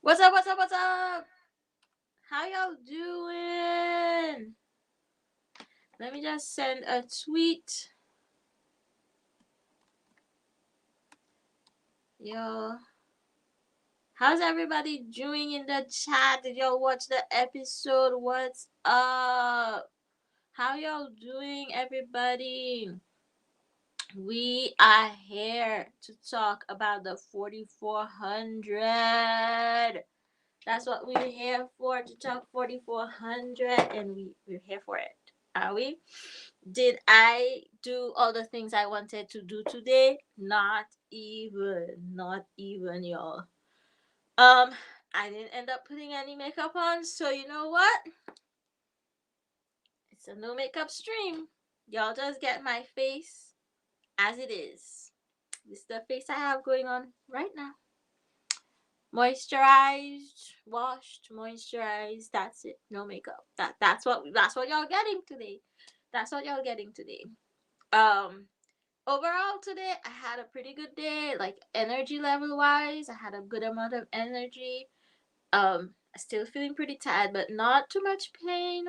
What's up? What's up? What's up? How y'all doing? Let me just send a tweet. Yo, how's everybody doing in the chat? Did y'all watch the episode? What's up? How y'all doing, everybody? We are here to talk about the 4400. That's what we're here for, to talk 4400, and we're here for it. Are we? Did I do all the things I wanted to do today? Not even, y'all. Um, I didn't end up putting any makeup on, so you know what? It's a no makeup stream. Y'all just get my face as it is. This is the face I have going on right now. Moisturized, washed, moisturized. That's it. No makeup. That's what y'all getting today. That's what y'all getting today. Um, Overall today I had a pretty good day. Like energy level wise, I had a good amount of energy. Still feeling pretty tired, but not too much pain.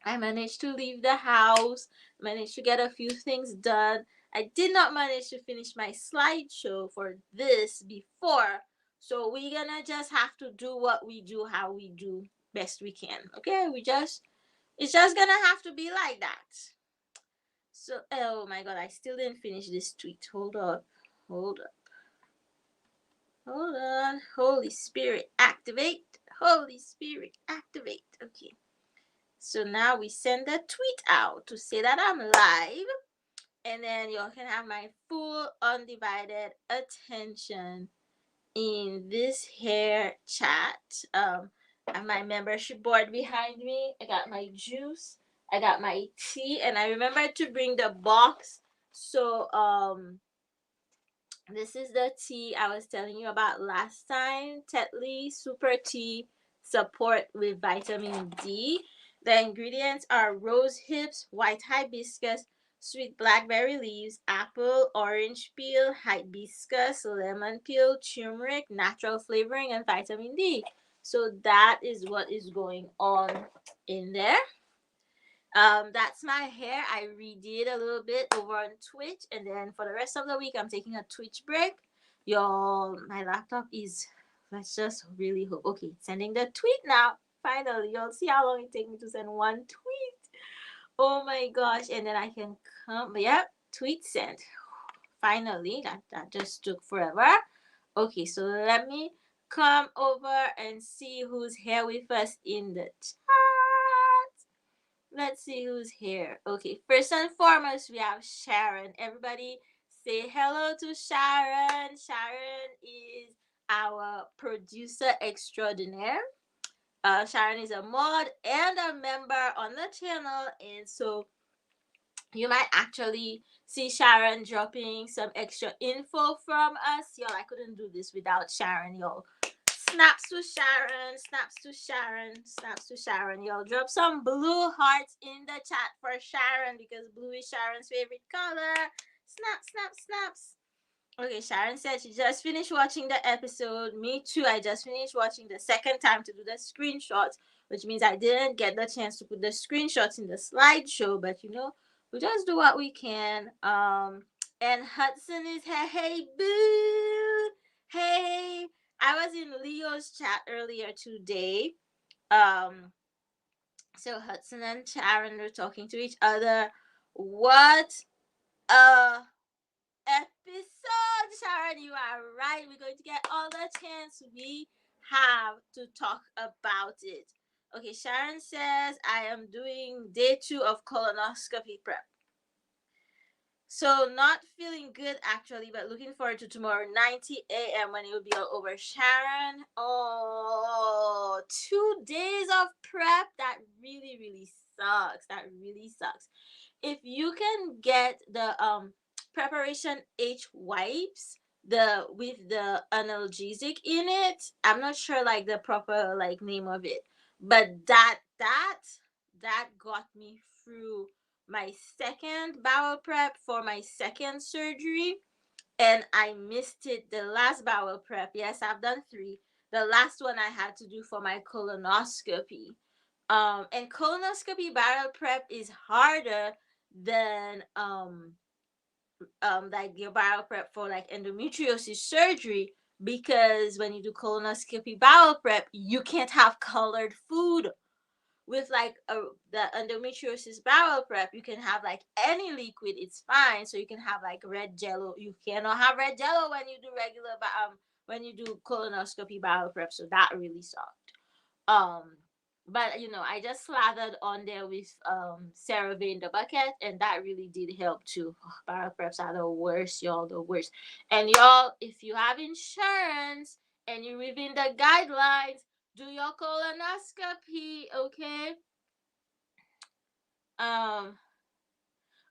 I managed to leave the house, managed to get a few things done. I did not manage to finish my slideshow for this before, so we're gonna just have to do what we do, how we do best we can. Okay, it's just gonna have to be like that. So, oh my god, I still didn't finish this tweet. Hold up, hold up, hold on. Holy Spirit, activate. Holy Spirit, activate. Okay. So now we send a tweet out to say that I'm live, and then y'all can have my full undivided attention in this here chat. I have my membership board behind me. I got my juice. I got my tea, and I remember to bring the box. So this is the tea I was telling you about last time. Tetley Super Tea Support with Vitamin D. The ingredients are rose hips, white hibiscus, sweet blackberry leaves, apple, orange peel, hibiscus, lemon peel, turmeric, natural flavoring, and vitamin D. So that is what is going on in there. That's my hair. I redid a little bit over on Twitch, and then for the rest of the week, I'm taking a Twitch break. Y'all, my laptop is. Let's just really hope. Okay, sending the tweet now. Finally, y'all see how long it takes me to send one tweet. Oh my gosh! And then I can come. Yep, tweet sent. Finally, that just took forever. Okay, so let me come over and see who's here with us in the chat. Let's see who's here. Okay, first and foremost, we have Sharon. Everybody say hello to Sharon. Sharon is our producer extraordinaire. Sharon is a mod and a member on the channel, and so you might actually see Sharon dropping some extra info from us. Y'all, I couldn't do this without Sharon, y'all. Snaps to Sharon, snaps to Sharon, snaps to Sharon. Y'all drop some blue hearts in the chat for Sharon because blue is Sharon's favorite color. Snap, snap, snaps. Okay, Sharon said she just finished watching the episode. Me too. I just finished watching the second time to do the screenshots, which means I didn't get the chance to put the screenshots in the slideshow, but you know, we just do what we can. And Hudson is here. Hey, boo. Hey. I was in Leo's chat earlier today. Um, so Hudson and Sharon were talking to each other. What a episode, Sharon. You are right. We're going to get all the chance we have to talk about it. Okay, Sharon says I am doing day 2 of colonoscopy prep. So not feeling good actually, but looking forward to tomorrow 90 a.m. when it will be all over. Sharon, oh, 2 days of prep. That really, really sucks. That really sucks. If you can get the preparation H wipes, the with the analgesic in it, I'm not sure like the proper like name of it, but that got me through my second bowel prep for my second surgery, and I missed it the last bowel prep. Yes, I've done 3. the last one I had to do for my colonoscopy. And colonoscopy barrel prep is harder than like your bowel prep for like endometriosis surgery, because when you do colonoscopy bowel prep you can't have colored food. With like the endometriosis bowel prep you can have like any liquid, it's fine. So you can have like red jello. You cannot have red jello when you do when you do colonoscopy bowel prep, so that really sucked. um but I just slathered on there with CeraVe in the bucket, and that really did help too. Barrel preps are the worst, y'all, the worst. And y'all, if you have insurance and you're within the guidelines, do your colonoscopy, okay? um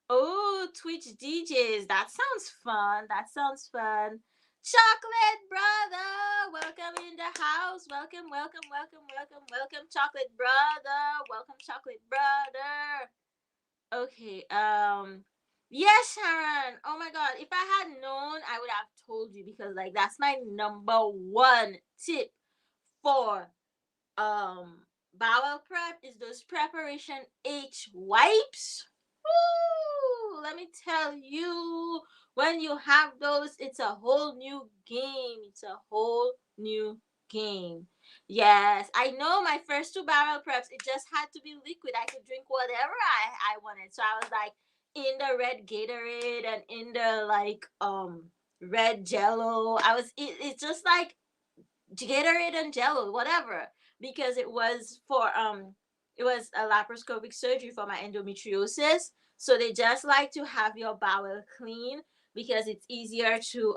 oh, Twitch DJs, that sounds fun, that sounds fun. Chocolate brother, welcome in the house. Welcome, welcome, welcome, welcome, welcome, chocolate brother. Welcome, chocolate brother. Okay, yes, Sharon. Oh my god, if I had known, I would have told you, because like that's my number one tip for bowel prep is those preparation H wipes. Ooh, let me tell you, when you have those, it's a whole new game. It's a whole new game. Yes, I know my first two barrel preps, it just had to be liquid. I could drink whatever I wanted. So I was like in the red Gatorade and in the like red Jello. It's just like Gatorade and Jello, whatever, because it was a laparoscopic surgery for my endometriosis. So they just like to have your bowel clean, because it's easier to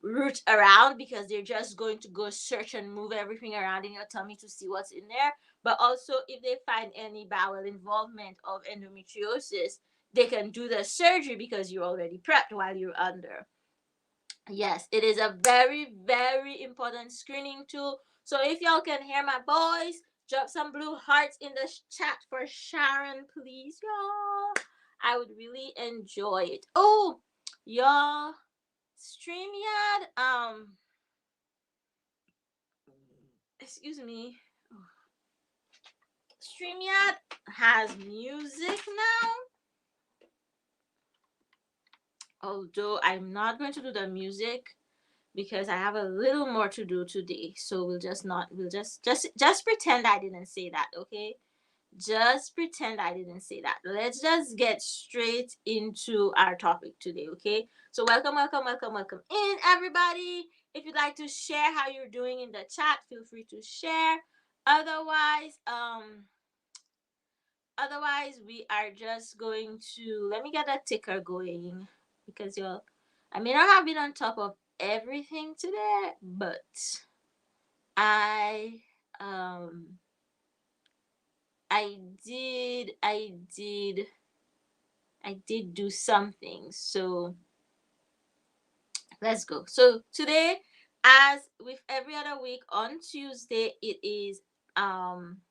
root around, because they're just going to go search and move everything around in your tummy to see what's in there. But also, if they find any bowel involvement of endometriosis, they can do the surgery because you're already prepped while you're under. Yes, it is a very, very important screening tool. So if y'all can hear my voice, drop some blue hearts in the chat for Sharon, please, y'all. I would really enjoy it. Oh, y'all, StreamYard, excuse me, StreamYard has music now. Although I'm not going to do the music because I have a little more to do today. So we'll just pretend I didn't say that, okay? Just pretend I didn't say that. Let's just get straight into our topic today, okay? So welcome, welcome, welcome, welcome in, everybody. If you'd like to share how you're doing in the chat, feel free to share. Otherwise, we are just going to, let me get a ticker going, because you're, I may not have been on top of everything today, but I um I did I did I did do something. So let's go. So today, as with every other week, on Tuesday, um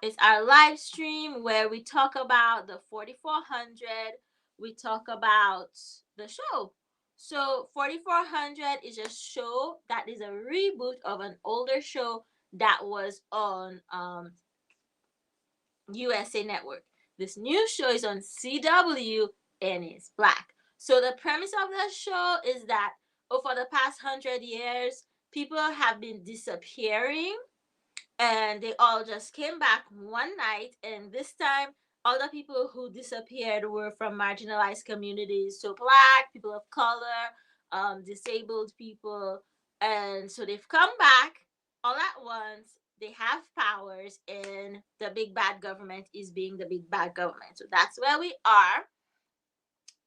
it's our live stream where we talk about the 4400. We talk about the show. So 4400 is a show that is a reboot of an older show that was on USA Network. This new show is on CW and it's black. So the premise of the show is that for the past 100 years, people have been disappearing, and they all just came back one night. And this time, all the people who disappeared were from marginalized communities, so black people of color, disabled people. And so they've come back all at once. They have powers, and the big bad government is being the big bad government. So that's where we are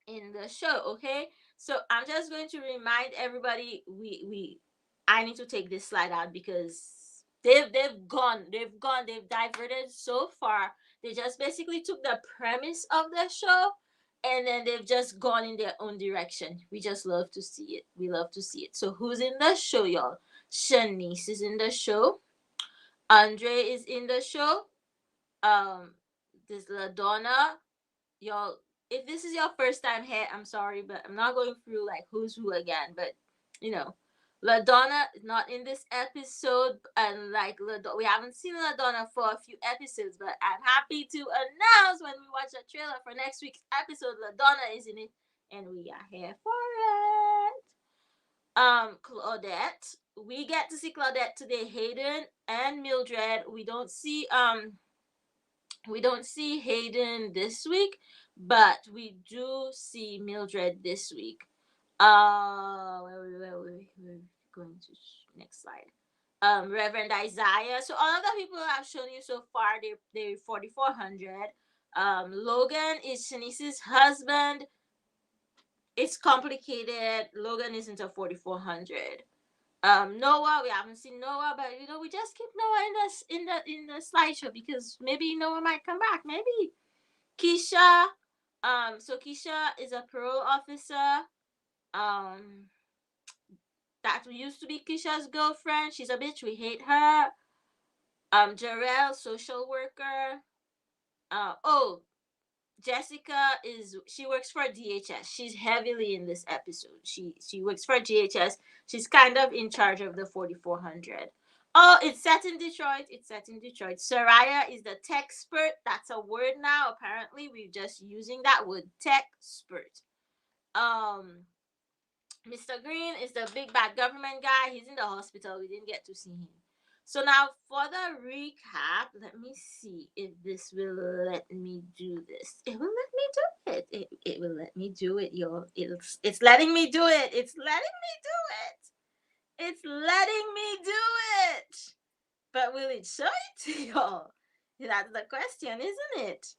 in the show, okay? So I'm just going to remind everybody, we I need to take this slide out because they've diverted so far. They just basically took the premise of the show and then they've just gone in their own direction. We just love to see it. We love to see it. So who's in the show, y'all? Shanice is in the show. Andre is in the show. This LaDonna, y'all, if this is your first time here, I'm sorry, but I'm not going through like who's who again. But you know, LaDonna is not in this episode, and like we haven't seen LaDonna for a few episodes, but I'm happy to announce when we watch the trailer for next week's episode, LaDonna is in it, and we are here for it. Claudette, we get to see Claudette today. Hayden and Mildred. We don't see Hayden this week, but we do see Mildred this week. We're going to next slide. Reverend Isaiah. So all of the people I've shown you so far, they're 4,400. Logan is Shanice's husband. It's complicated. Logan isn't a 4,400. Noah, we haven't seen Noah, but we just keep Noah in the slideshow because maybe Noah might come back. Maybe Keisha. So Keisha is a parole officer. That used to be Keisha's girlfriend. She's a bitch. We hate her. Jarrell, social worker. Jessica she works for DHS. She's heavily in this episode. She works for DHS. She's kind of in charge of the 4,400. Oh, it's set in Detroit. Soraya is the tech expert. That's a word now. Apparently, we're just using that word, tech expert. Mr. Green is the big bad government guy. He's in the hospital. We didn't get to see him. So now for the recap, let me see if this will let me do this. It will let me do it. It will let me do it, y'all. It's letting me do it. It's letting me do it. It's letting me do it. But will it show it to y'all? That's the question, isn't it?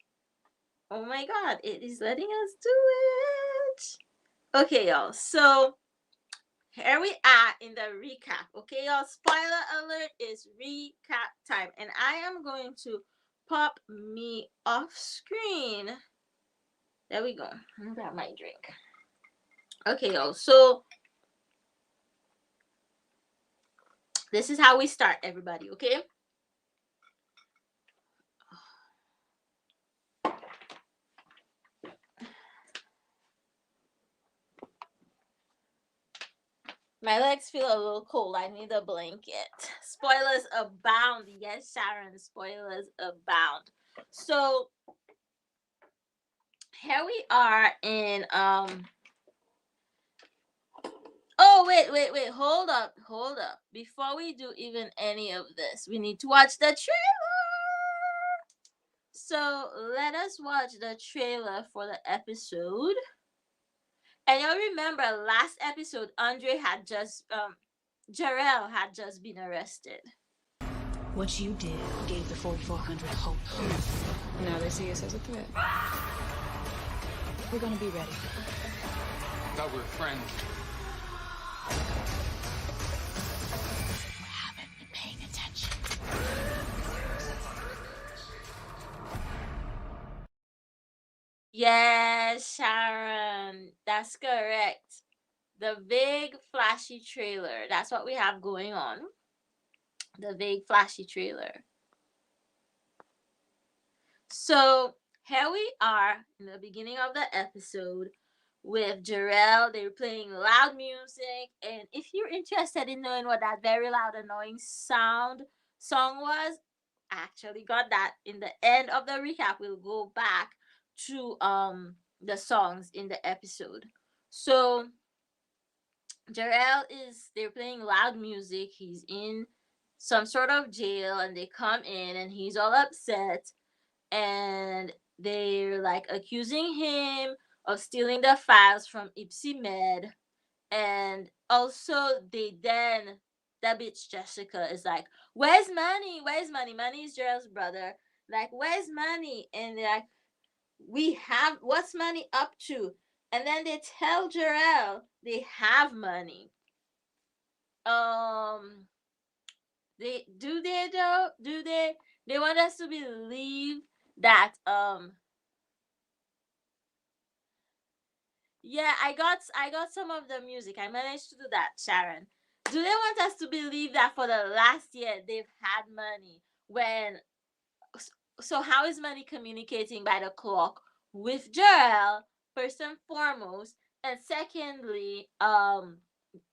Oh my God, it is letting us do it. Okay, y'all. So here we are in the recap. Okay, y'all. Spoiler alert, is recap time. And I am going to pop me off screen. There we go. Let me grab my drink. Okay, y'all. So this is how we start, everybody. Okay. My legs feel a little cold. I need a blanket. Spoilers abound. Yes, Sharon, spoilers abound. So here we are in Oh, wait. Hold up. Before we do even any of this, we need to watch the trailer. So let us watch the trailer for the episode. And you'll remember last episode, Jarrell had just been arrested. What you did gave the 4,400 hope. Now they see us as a threat. We're gonna be ready. Thought we were friends. We haven't been paying attention. Yes, Sharon, that's correct. The big flashy trailer. That's what we have going on. The big flashy trailer. So here we are in the beginning of the episode with Jarrell. They're playing loud music, and if you're interested in knowing what that very loud, annoying song was, I actually got that in the end of the recap. We'll go back to the songs in the episode. So they're playing loud music. He's in some sort of jail, and they come in, and he's all upset, and they're like accusing him of stealing the files from Ipsy Med. And also that bitch Jessica is like, where's money? Money is Gerald's brother. Like, where's money? And they're like, what's money up to? And then they tell Jarrell they have money. They want us to believe that yeah, I got some of the music. I managed to do that, Sharon. Do they want us to believe that for the last year they've had money? So how is money communicating by the clock with Jarrell, first and foremost, and secondly,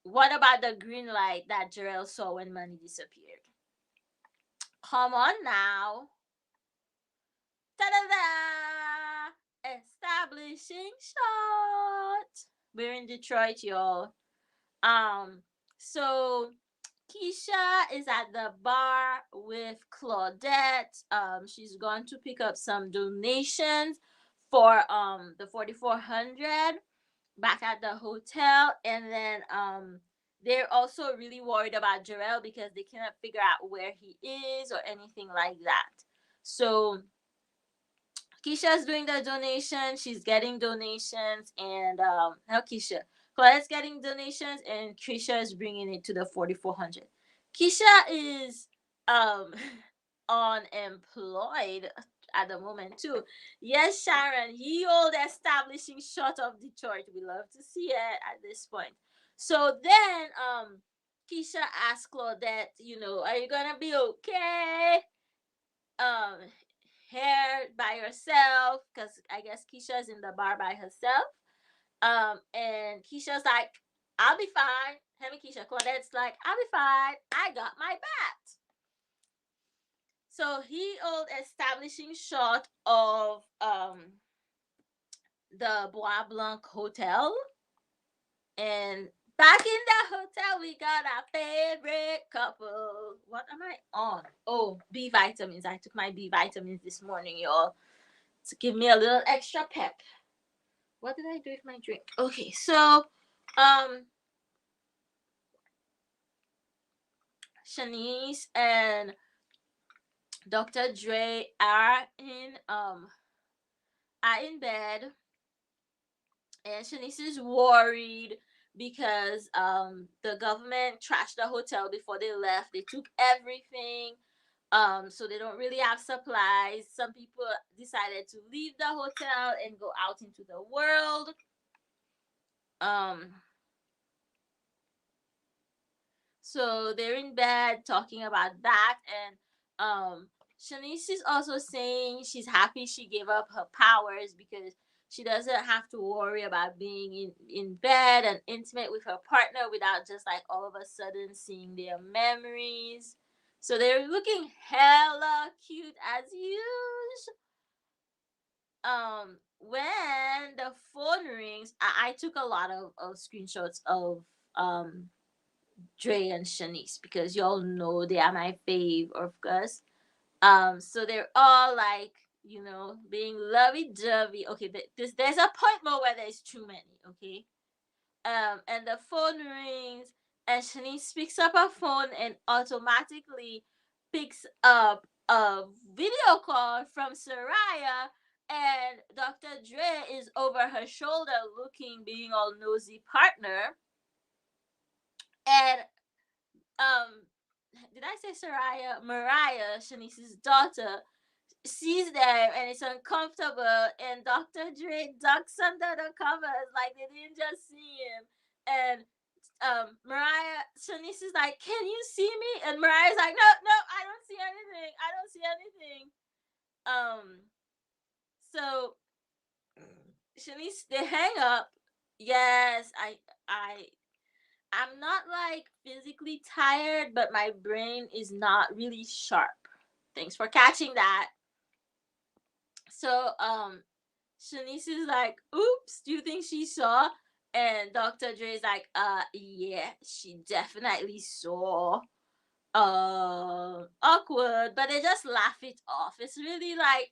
What about the green light that Jarrell saw when money disappeared? Come on now. Ta-da-da! Establishing shot. We're in Detroit, y'all. Um, so Keisha is at the bar with Claudette. She's going to pick up some donations for the 4400 back at the hotel, and then they're also really worried about Jarrell because they cannot figure out where he is or anything like that. So Keisha's doing the donation. She's getting donations, and no, Keisha. Claudette's getting donations, and Keisha is bringing it to the 4400. Keisha is um unemployed at the moment too. Yes, Sharon, he old establishing shot of Detroit. We love to see it at this point. So then Keisha asked Claudette, are you gonna be okay? um Hair by yourself, because I guess Keisha's in the bar by herself. And Keisha's like, I'll be fine. Him and Keisha. Claudette's like, I'll be fine. I got my bat. So he old establishing shot of the Bois Blanc Hotel. And back in the hotel, we got our favorite couple. What am I on? Oh, B vitamins. I took my B vitamins this morning, y'all, to give me a little extra pep. What did I do with my drink? Okay, so um Shanice and Dr. Dre are in bed, and Shanice is worried because the government trashed the hotel before they left. They took everything. So they don't really have supplies. Some people decided to leave the hotel and go out into the world. Um So they're in bed talking about that, and Shanice is also saying she's happy she gave up her powers because she doesn't have to worry about being in bed and intimate with her partner without just like all of a sudden seeing their memories. So they're looking hella cute as usual. When the phone rings, I took a lot of screenshots of Dre and Shanice because y'all know they are my fave, of course. So they're all like, being lovey dovey. Okay, there's a point more where there's too many. Okay, and the phone rings, and Shanice picks up her phone and automatically picks up a video call from Soraya, and Dr. Dre is over her shoulder looking, being all nosy partner, and um did I say Soraya? Mariah, Shanice's daughter, sees them and it's uncomfortable, and Dr. Dre ducks under the covers like they didn't just see him. And Mariah, Shanice is like, "Can you see me?" And Mariah's like, "No, no, I don't see anything. I don't see anything." So Shanice, they hang up. Yes, I I'm not like physically tired, but my brain is not really sharp. Thanks for catching that. So Shanice is like, oops, do you think she saw? And Dr. Dre is like, yeah, she definitely saw. Awkward, but they just laugh it off. It's really like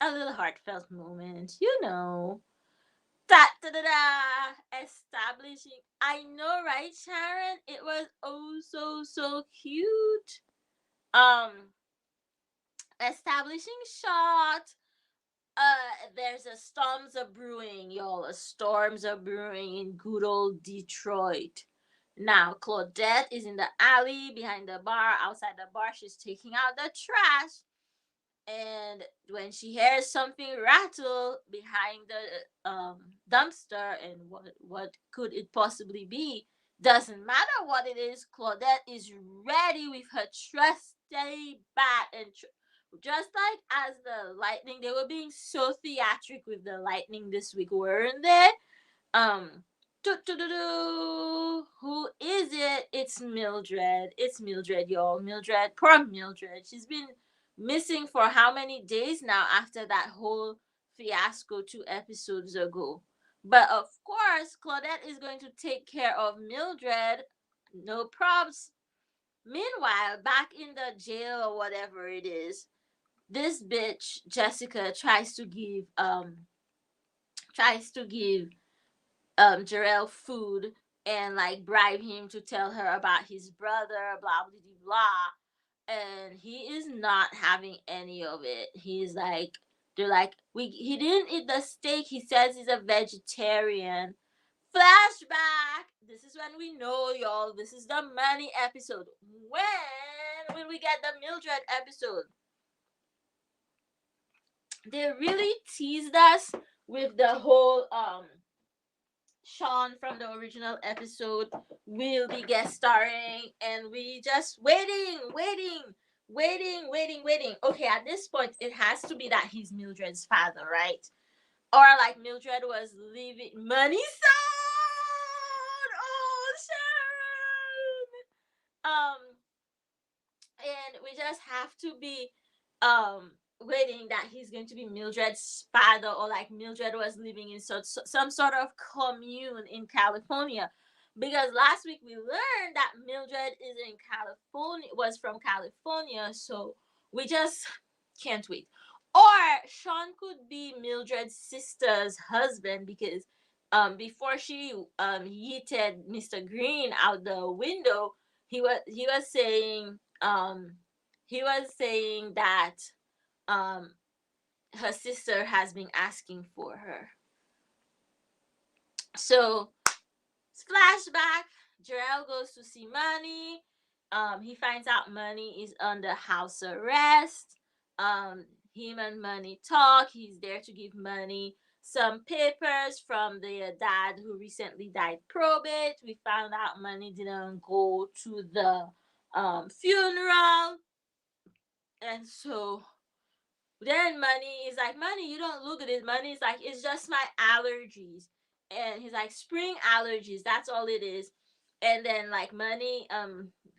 a little heartfelt moment, Da da da da. Establishing. I know, right, Sharon? It was oh so cute. Um, establishing shot. There's a storms are brewing, y'all. A storms are brewing in good old Detroit. Now, Claudette is in the alley behind the bar. Outside the bar, she's taking out the trash, and when she hears something rattle behind the dumpster, and what could it possibly be, doesn't matter what it is, Claudette is ready with her trusty bat, and just like as the lightning, they were being so theatric with the lightning this week, weren't they? um Who is it? It's Mildred. It's Mildred, y'all. Mildred, poor Mildred. She's been missing for how many days now after that whole fiasco 2 episodes ago. But of course, Claudette is going to take care of Mildred. No props. Meanwhile, back in the jail or whatever it is, this bitch Jessica tries to give Jarrell food and like bribe him to tell her about his brother, blah blah blah blah. And he is not having any of it. He's like, they're like, he didn't eat the steak. He says he's a vegetarian. Flashback. This is when we know, y'all. This is the money episode. When we get the Mildred episode, they really teased us with the whole Sean from the original episode will be guest starring, and we just waiting. Okay, at this point, it has to be that he's Mildred's father, right? Or like Mildred was leaving money sound. Oh, Sharon. And we just have to be waiting that he's going to be Mildred's father, or like Mildred was living in some sort of commune in California, because last week we learned that Mildred is in California, was from California. So we just can't wait. Or Sean could be Mildred's sister's husband, because before she yeeted Mr. Green out the window, he was saying that um her sister has been asking for her. So flashback, Jarrell goes to see Money. He finds out Money is under house arrest. Him and Money talk. He's there to give Money some papers from the dad who recently died probate. We found out Money didn't go to the funeral. And so then Money is like, Money, you don't look at it. Money is like, it's just my allergies. And he's like, spring allergies, that's all it is. And then like Money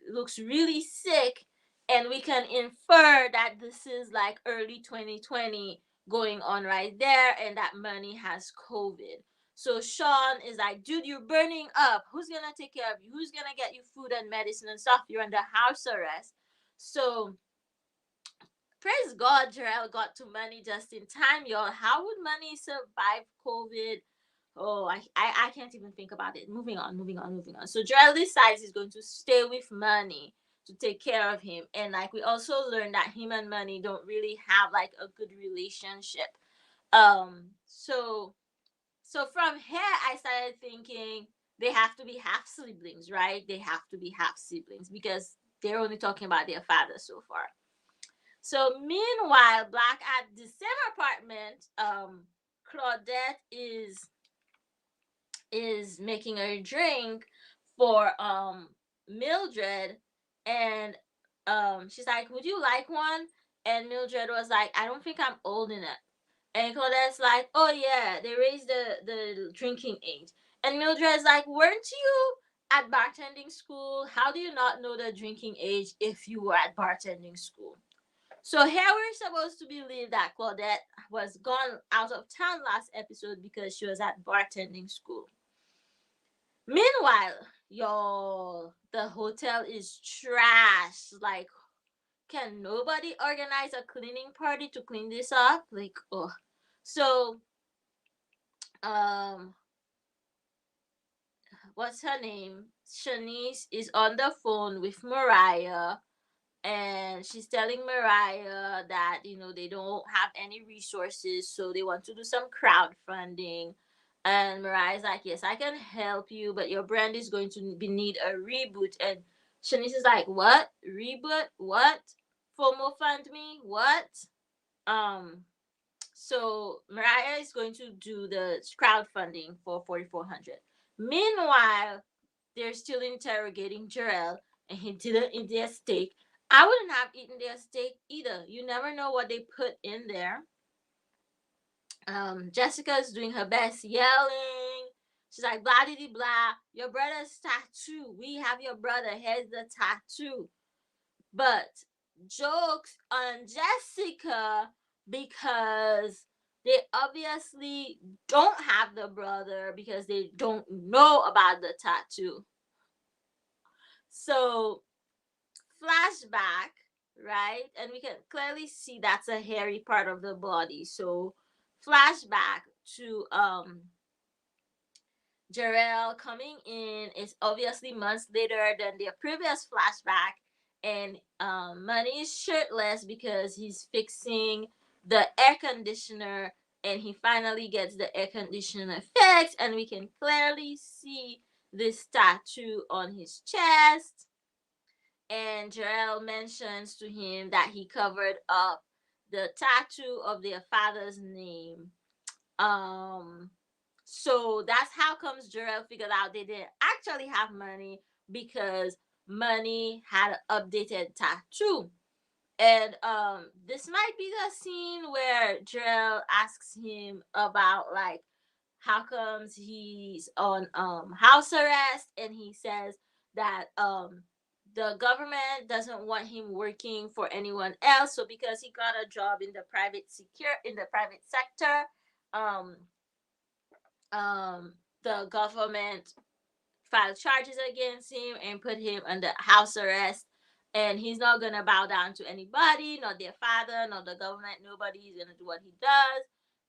looks really sick, and we can infer that this is like early 2020 going on right there, and that Money has COVID. So Sean is like, dude, you're burning up. Who's gonna take care of you? Who's gonna get you food and medicine and stuff? You're under house arrest. So praise God, Jarrell got to Money just in time, y'all. How would Money survive COVID? Oh, I can't even think about it. Moving on. So Jarrell decides he's going to stay with Money to take care of him. And like we also learned that him and Money don't really have like a good relationship. So from here I started thinking they have to be half siblings, right? They have to be half siblings because they're only talking about their father so far. So meanwhile, Black at the same apartment, Claudette is making a drink for Mildred, and she's like, "Would you like one?" And Mildred was like, "I don't think I'm old enough." And Claudette's like, "Oh yeah, they raised the drinking age." And Mildred's like, "Weren't you at bartending school? How do you not know the drinking age if you were at bartending school?" So here we're supposed to believe that Claudette was gone out of town last episode because she was at bartending school. Meanwhile, y'all, the hotel is trash. Like, can nobody organize a cleaning party to clean this up? Like, oh. So, um, what's her name? Shanice is on the phone with Mariah, and she's telling Mariah that they don't have any resources, so they want to do some crowdfunding. And Mariah's like, "Yes, I can help you, but your brand is going to need a reboot." And Shanice is like, "What reboot? What? FOMO fund me? What?" Um. So Mariah is going to do the crowdfunding for 4,400. Meanwhile, they're still interrogating Jarrell, and he didn't eat their steak. I wouldn't have eaten their steak either. You never know what they put in there. Jessica is doing her best yelling. She's like, blah, dee, blah. Your brother's tattoo. We have your brother. Here's the tattoo. But jokes on Jessica because they obviously don't have the brother because they don't know about the tattoo. So, flashback, right? And we can clearly see that's a hairy part of the body. So, flashback to Jarrell coming in is obviously months later than their previous flashback, and Money is shirtless because he's fixing the air conditioner, and he finally gets the air conditioner fixed, and we can clearly see this tattoo on his chest. And Jarrell mentions to him that he covered up the tattoo of their father's name. Um, so that's how comes Jarrell figured out they didn't actually have money because Money had an updated tattoo. And this might be the scene where Jarrell asks him about like how comes he's on house arrest, and he says that the government doesn't want him working for anyone else, so because he got a job in the private sector, um the government filed charges against him and put him under house arrest, and he's not gonna bow down to anybody, not their father, not the government. Nobody's gonna do what he does.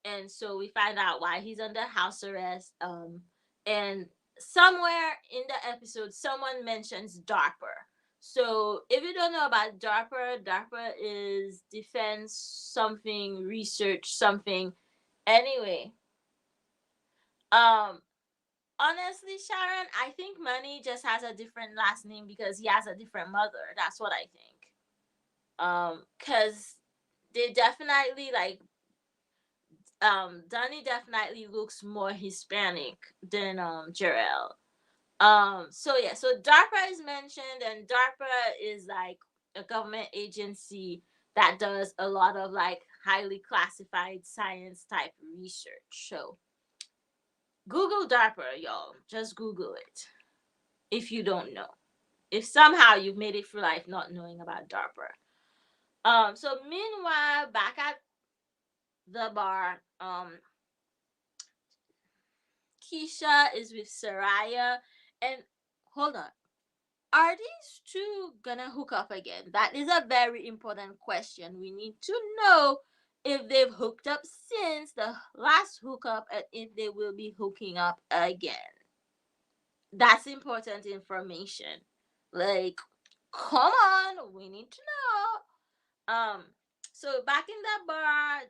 And so we find out why he's under house arrest. And somewhere in the episode someone mentions DARPA. So if you don't know about DARPA is defense something, research something. Anyway, um honestly, Sharon, I think Money just has a different last name because he has a different mother. That's what I think. Cause they definitely like Donnie definitely looks more Hispanic than Jarrell. So yeah, so DARPA is mentioned, and DARPA is like a government agency that does a lot of like highly classified science type research. So Google DARPA, y'all. Just Google it if you don't know. If somehow you've made it through life not knowing about DARPA. So meanwhile, back at the bar, Keisha is with Soraya, and hold on. Are these two gonna hook up again? That is a very important question. We need to know if they've hooked up since the last hookup and if they will be hooking up again. That's important information. Like, come on, we need to know. So back in the bar,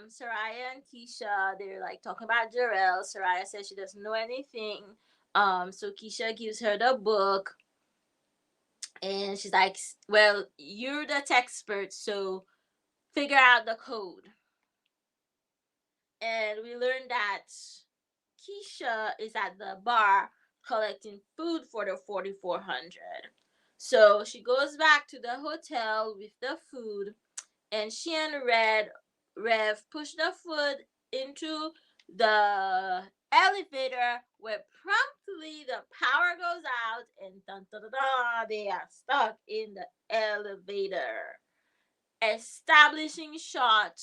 Soraya and Keisha, they're like talking about Jarrell. Soraya says she doesn't know anything. So Keisha gives her the book, and she's like, "Well, you're the tech expert, so figure out the code." And we learned that Keisha is at the bar collecting food for the 4400. So she goes back to the hotel with the food, and she and Rev push the food into the elevator, where promptly the power goes out, and dun, dun, dun, dun, they are stuck in the elevator. Establishing shot.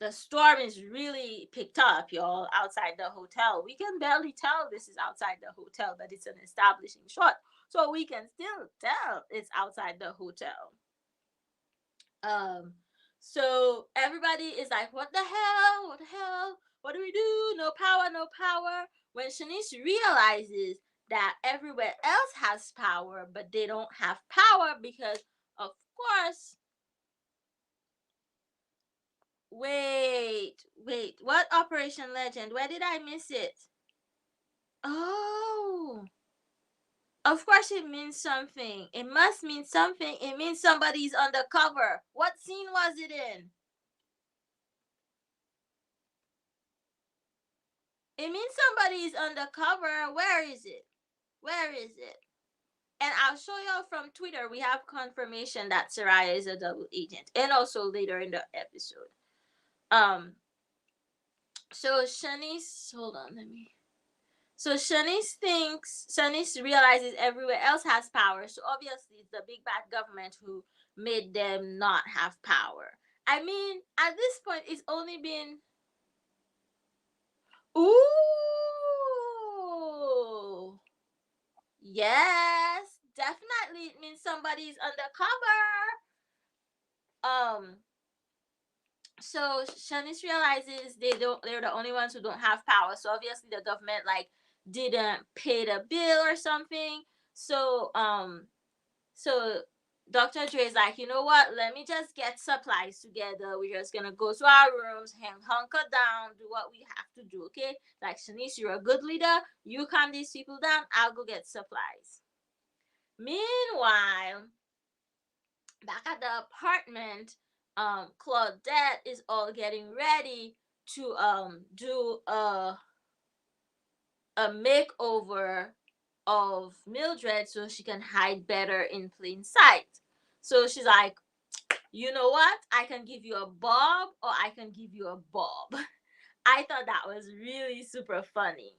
The storm is really picked up, y'all, outside the hotel. We can barely tell this is outside the hotel, but it's an establishing shot. So we can still tell it's outside the hotel. Um, so everybody is like, what the hell? What the hell? What do we do? No power, no power. When Shanice realizes that everywhere else has power, but they don't have power because, of course, wait, what Operation Legend? Where did I miss it? Oh, of course it means something. It must mean something. It means somebody's undercover. What scene was it in? It means somebody's undercover. Where is it? Where is it? And I'll show y'all from Twitter. We have confirmation that Soraya is a double agent, and also later in the episode. Um, So Shanice, hold on, let me. So Shanice realizes everywhere else has power. So obviously it's the big bad government who made them not have power. I mean, at this point, it's only been. Ooh, yes, definitely. It means somebody's undercover. Um, so Shanice realizes they're the only ones who don't have power. So obviously the government like didn't pay the bill or something. So Dr. Dre is like, you know what? Let me just get supplies together. We're just gonna go to our rooms, hunker down, do what we have to do, okay? Like Shanice, you're a good leader. You calm these people down. I'll go get supplies. Meanwhile, back at the apartment, Claudette is all getting ready to do a makeover of Mildred so she can hide better in plain sight. So she's like, you know what? I can give you a bob or I can give you a bob. I thought that was really super funny.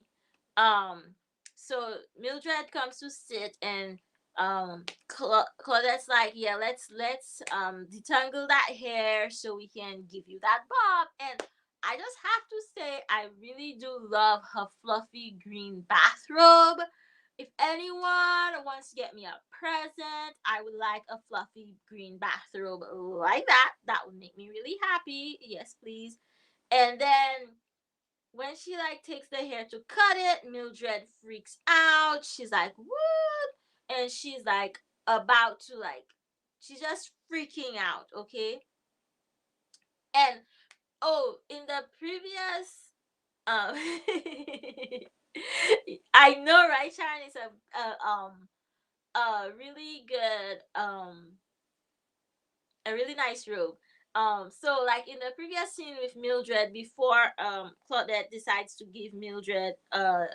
Um, so Mildred comes to sit and Claudette's like, yeah, let's detangle that hair so we can give you that bob. And I just have to say, I really do love her fluffy green bathrobe. If anyone wants to get me a present, I would like a fluffy green bathrobe like that. That would make me really happy. Yes, please. And then when she like takes the hair to cut it, Mildred freaks out. She's like, "What?" And she's like about to like, she's just freaking out. Okay. And oh, in the previous, um, I know, right, Sharon? It's a really good a really nice robe. So like in the previous scene with Mildred, before Claudette decides to give Mildred a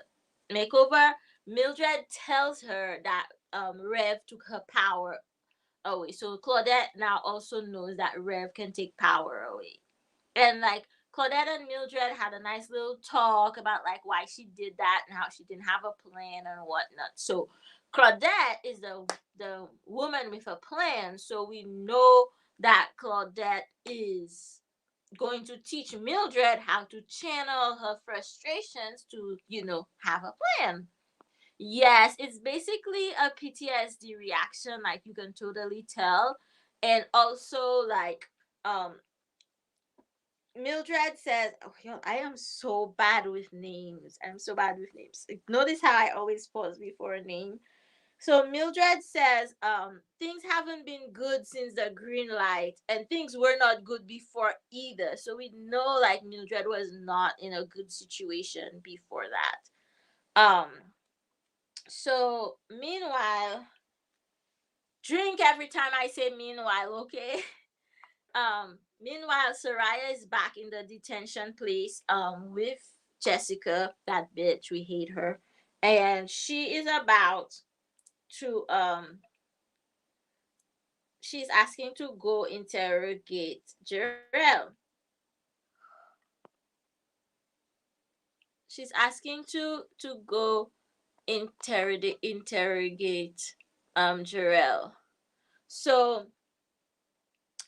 makeover, Mildred tells her that Rev took her power away. So Claudette now also knows that Rev can take power away. And like Claudette and Mildred had a nice little talk about like why she did that and how she didn't have a plan and whatnot. So Claudette is the woman with a plan. So we know that Claudette is going to teach Mildred how to channel her frustrations to, have a plan. Yes, it's basically a PTSD reaction, like you can totally tell. And also like Mildred says, "Oh, yo, I am so bad with names. I'm so bad with names. Like, notice how I always pause before a name." So Mildred says, things haven't been good since the green light, and things were not good before either. So we know like Mildred was not in a good situation before that. So meanwhile, drink every time I say meanwhile, okay? Meanwhile, Soraya is back in the detention place with Jessica, that bitch, we hate her. And to she's asking to go interrogate Jarrell. She's asking to go interrogate Jarrell. So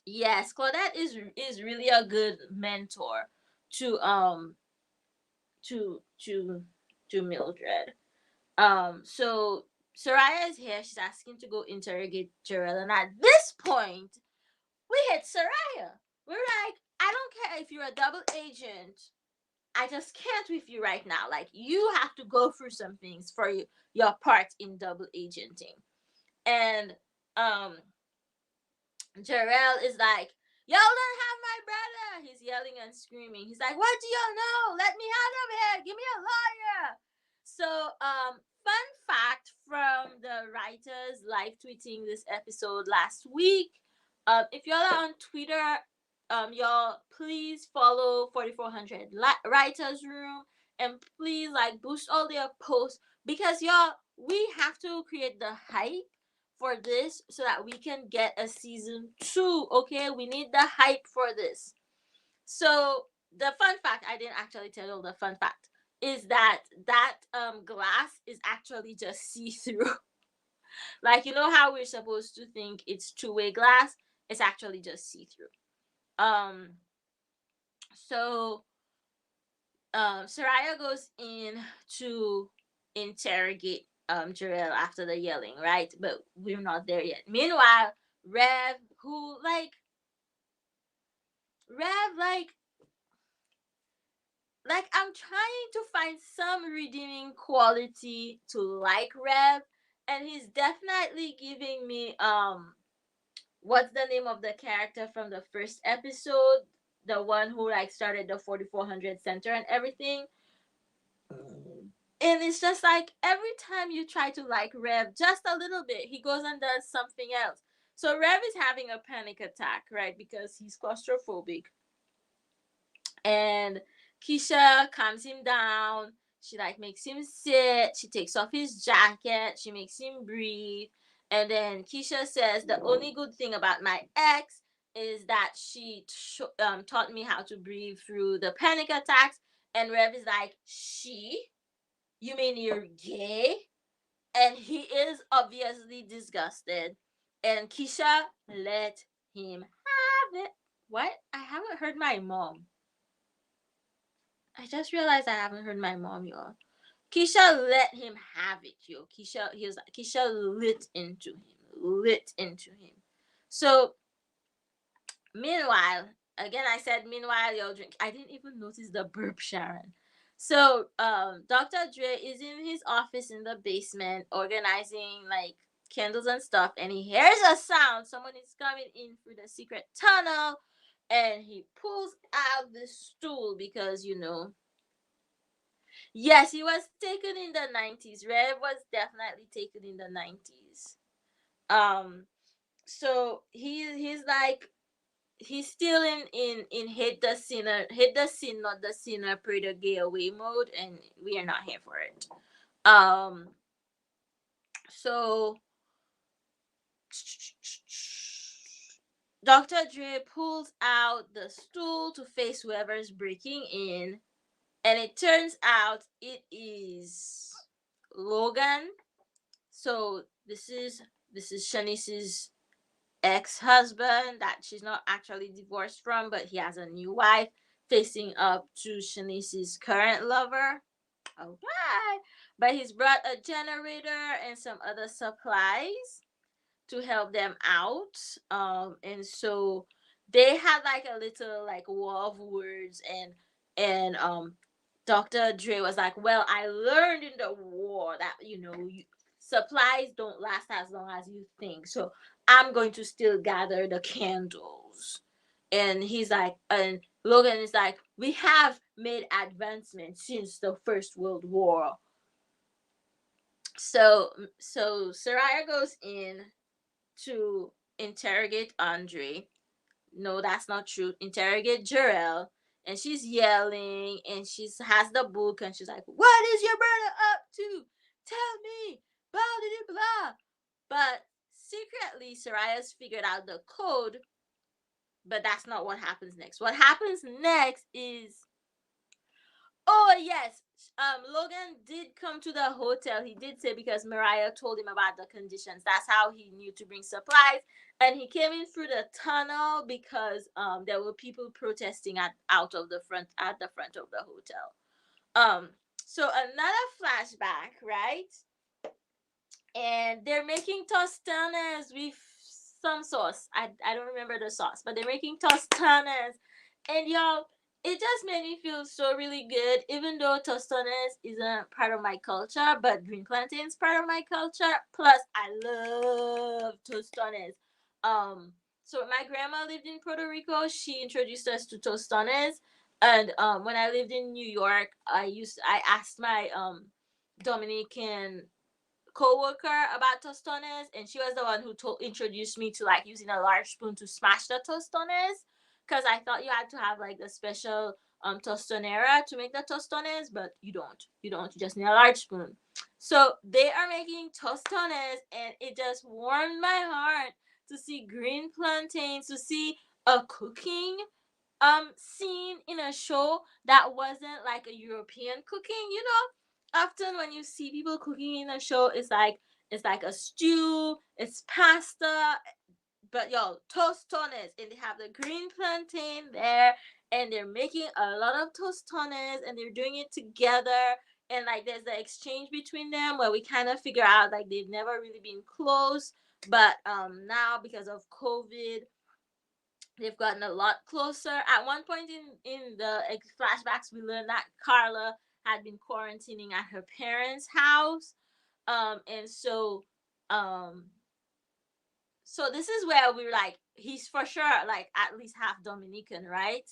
yes, Claudette is really a good mentor to to to to Mildred. So Soraya is here. She's asking to go interrogate Jarrell, and at this point, we hit Soraya. We're like, I don't care if you're a double agent. I just can't with you right now. Like, you have to go through some things for your part in double agenting. And um Jarrell is like, y'all don't have my brother. He's yelling and screaming. He's like, what do y'all know? Let me out of here. Give me a lawyer. So, fun fact from the writers live tweeting this episode last week. If y'all are on Twitter, y'all please follow 4400 Writers Room and please like boost all their posts because y'all, we have to create the hype for this so that we can get a season 2. Okay, we need the hype for this. So the fun fact, I didn't actually tell you the fun fact, is that glass is actually just see through. Like, you know how we're supposed to think it's two-way glass? It's actually just see through. So Soraya goes in to interrogate Jarell after the yelling, right? But we're not there yet. Meanwhile, Rev, who Rev I'm trying to find some redeeming quality to like Rev, and he's definitely giving me what's the name of the character from the first episode, the one who like started the 4400 center and everything. And it's just like every time you try to like Rev just a little bit, he goes and does something else. So Rev is having a panic attack, right? Because he's claustrophobic. And Keisha calms him down. She like makes him sit. She takes off his jacket. She makes him breathe. And then Keisha says the only good thing about my ex is that she taught me how to breathe through the panic attacks. And Rev is like, she? You mean you're gay? And he is obviously disgusted. And Keisha let him have it. What? I haven't heard my mom. I just realized I haven't heard my mom, y'all. Keisha let him have it, yo. Keisha lit into him. Lit into him. So meanwhile, again I said meanwhile y'all drink. I didn't even notice the burp, Sharon. So Dr. Dre is in his office in the basement organizing like candles and stuff, and he hears a sound. Someone is coming in through the secret tunnel, and he pulls out the stool because yes, he was taken in the 90s. Rev was definitely taken in the 90s. Um so he's like he's still in hit the sin, not the sinner, pray the gay away mode, and we are not here for it. Um so Dr. Dre pulls out the stool to face whoever's breaking in, and it turns out it is Logan. So this is Shanice's ex-husband that she's not actually divorced from, but he has a new wife facing up to Shanice's current lover. Okay. But he's brought a generator and some other supplies to help them out. And so they had like a little like war of words, and Dr. Dre was like, well, I learned in the war that supplies don't last as long as you think. So I'm going to still gather the candles. And he's like, and Logan is like, we have made advancements since the First World War. So Soraya goes in to interrogate Andre. No, that's not true. Interrogate Jarell. And she's yelling, and she has the book, and she's like, what is your brother up to? Tell me. Blah, blah, blah. But secretly, Soraya's figured out the code, but that's not what happens next. What happens next is, oh yes, Logan did come to the hotel. He did say because Mariah told him about the conditions. That's how he knew to bring supplies. And he came in through the tunnel because there were people protesting at the front of the hotel. So another flashback, right? And they're making tostones with some sauce. I don't remember the sauce, but they're making tostones, and y'all, it just made me feel so really good. Even though tostones isn't part of my culture, but green plantain is part of my culture. Plus, I love tostones. So my grandma lived in Puerto Rico. She introduced us to tostones, and when I lived in New York, I asked my Dominican co-worker about tostones, and she was the one who introduced me to like using a large spoon to smash the tostones, because I thought you had to have like the special tostonera to make the tostones, but you just need a large spoon. So they are making tostones, and it just warmed my heart to see green plantains, to see a cooking scene in a show that wasn't like a European cooking. Often when you see people cooking in a show, it's like a stew, it's pasta, but yo, tostones, and they have the green plantain there, and they're making a lot of tostones, and they're doing it together, and like there's the exchange between them where we kind of figure out like they've never really been close, but now because of COVID, they've gotten a lot closer. At one point in the flashbacks, we learned that Carla had been quarantining at her parents' house, and um so this is where we're like, he's for sure like at least half Dominican, right?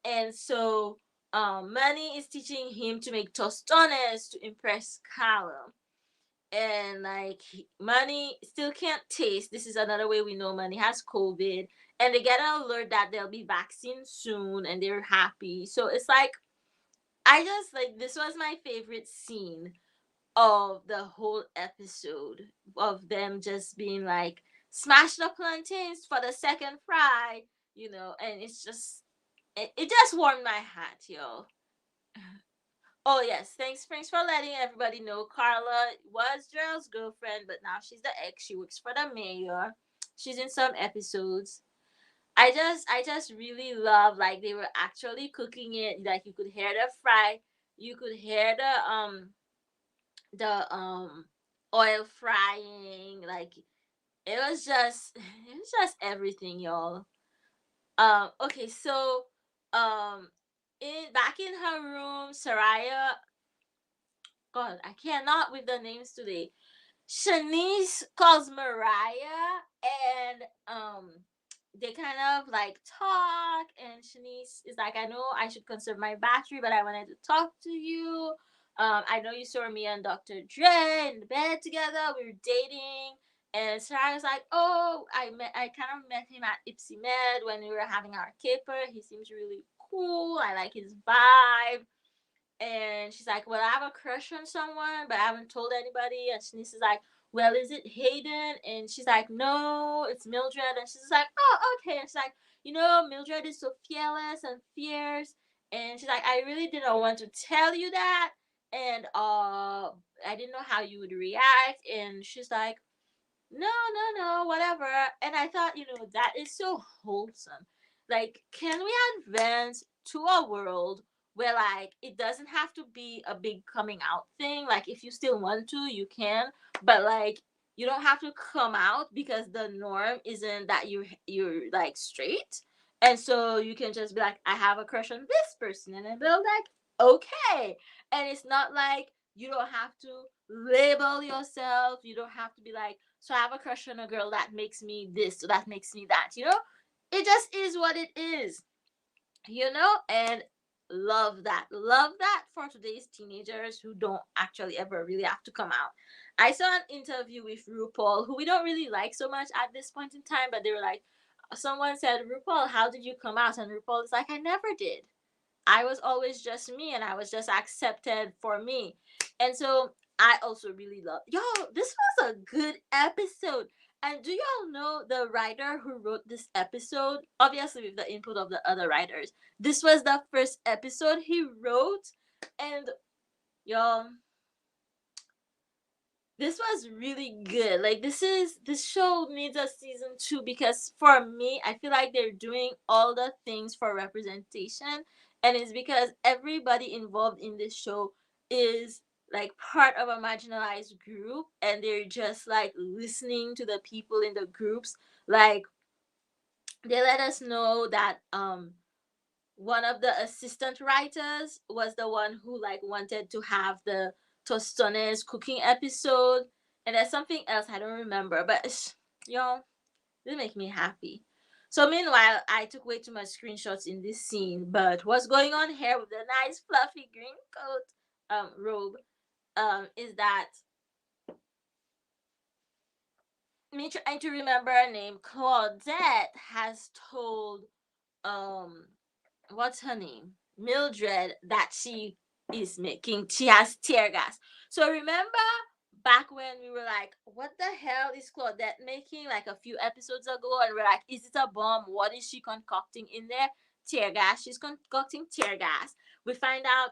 And so Manny is teaching him to make tostones to impress Callum. And like Manny still can't taste. This is another way we know Manny has COVID. And they get an alert that there'll be vaccine soon, and they're happy. So it's like, I just like, this was my favorite scene of the whole episode, of them just being like, smash the plantains for the second fry, and it just warmed my heart, yo. Oh yes, thanks for letting everybody know. Carla was Gerald's girlfriend, but now she's the ex. She works for the mayor. She's in some episodes. I just really love, like, they were actually cooking it. Like, you could hear the fry, you could hear the oil frying. Like, it was just everything, y'all. Okay, so um in back in her room, Soraya, God, I cannot with the names today. Shanice calls Mariah, and they kind of like talk, and Shanice is like, I know I should conserve my battery, but I wanted to talk to you. I know you saw me and Dr. Dre in the bed together. We were dating. And Sarah was like, "Oh, I kind of met him at Ipsy Med when we were having our caper. He seems really cool. I like his vibe." And she's like, "Well, I have a crush on someone, but I haven't told anybody." And Shanice is like, "Well, is it Hayden?" And she's like, "No, it's Mildred." And she's like, "Oh, okay." And she's like, "Mildred is so fearless and fierce." And she's like, "I really didn't want to tell you that, and I didn't know how you would react." And she's like, "No, no, no, whatever." And I thought, that is so wholesome. Like, can we advance to a world where, like, it doesn't have to be a big coming out thing? Like, if you still want to, you can, but like, you don't have to come out because the norm isn't that you're like straight. And so you can just be like, I have a crush on this person, and then they're like, okay. And it's not like you don't have to label yourself. You don't have to be like, so I have a crush on a girl that makes me this, so that makes me that. It just is what it is. And love that for today's teenagers who don't actually ever really have to come out. I saw an interview with RuPaul, who we don't really like so much at this point in time, but they were like, someone said, "RuPaul, how did you come out?" And RuPaul is like, "I never did. I was always just me, and I was just accepted for me." And so I also really love, yo, this was a good episode. And do y'all know the writer who wrote this episode? Obviously, with the input of the other writers. This was the first episode he wrote. And y'all, this was really good. Like, this show needs a season 2, because for me, I feel like they're doing all the things for representation, and it's because everybody involved in this show is like part of a marginalized group, and they're just like listening to the people in the groups. Like, they let us know that one of the assistant writers was the one who like wanted to have the tostones cooking episode, and there's something else I don't remember, but y'all, this make me happy. So meanwhile, I took way too much screenshots in this scene, but what's going on here with the nice fluffy green coat robe is that me trying to remember her name, Claudette has told um what's her name, Mildred, that she has tear gas. So remember back when we were like, what the hell is Claudette making, like a few episodes ago, and we're like, is it a bomb? What is she concocting in there? tear gas. She's concocting tear gas. We find out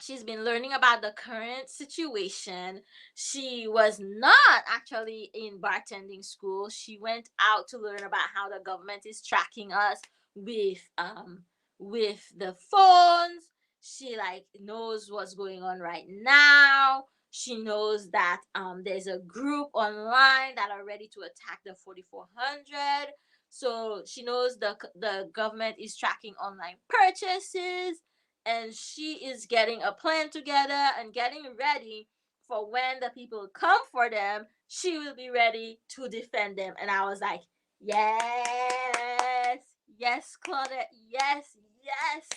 she's been learning about the current situation. She was not actually in bartending school. She went out to learn about how the government is tracking us with the phones. She like knows what's going on right now. She knows that there's a group online that are ready to attack the 4400. So she knows the government is tracking online purchases, and she is getting a plan together and getting ready for when the people come for them. She will be ready to defend them. And I was like, yes, yes, Claudette, yes, yes,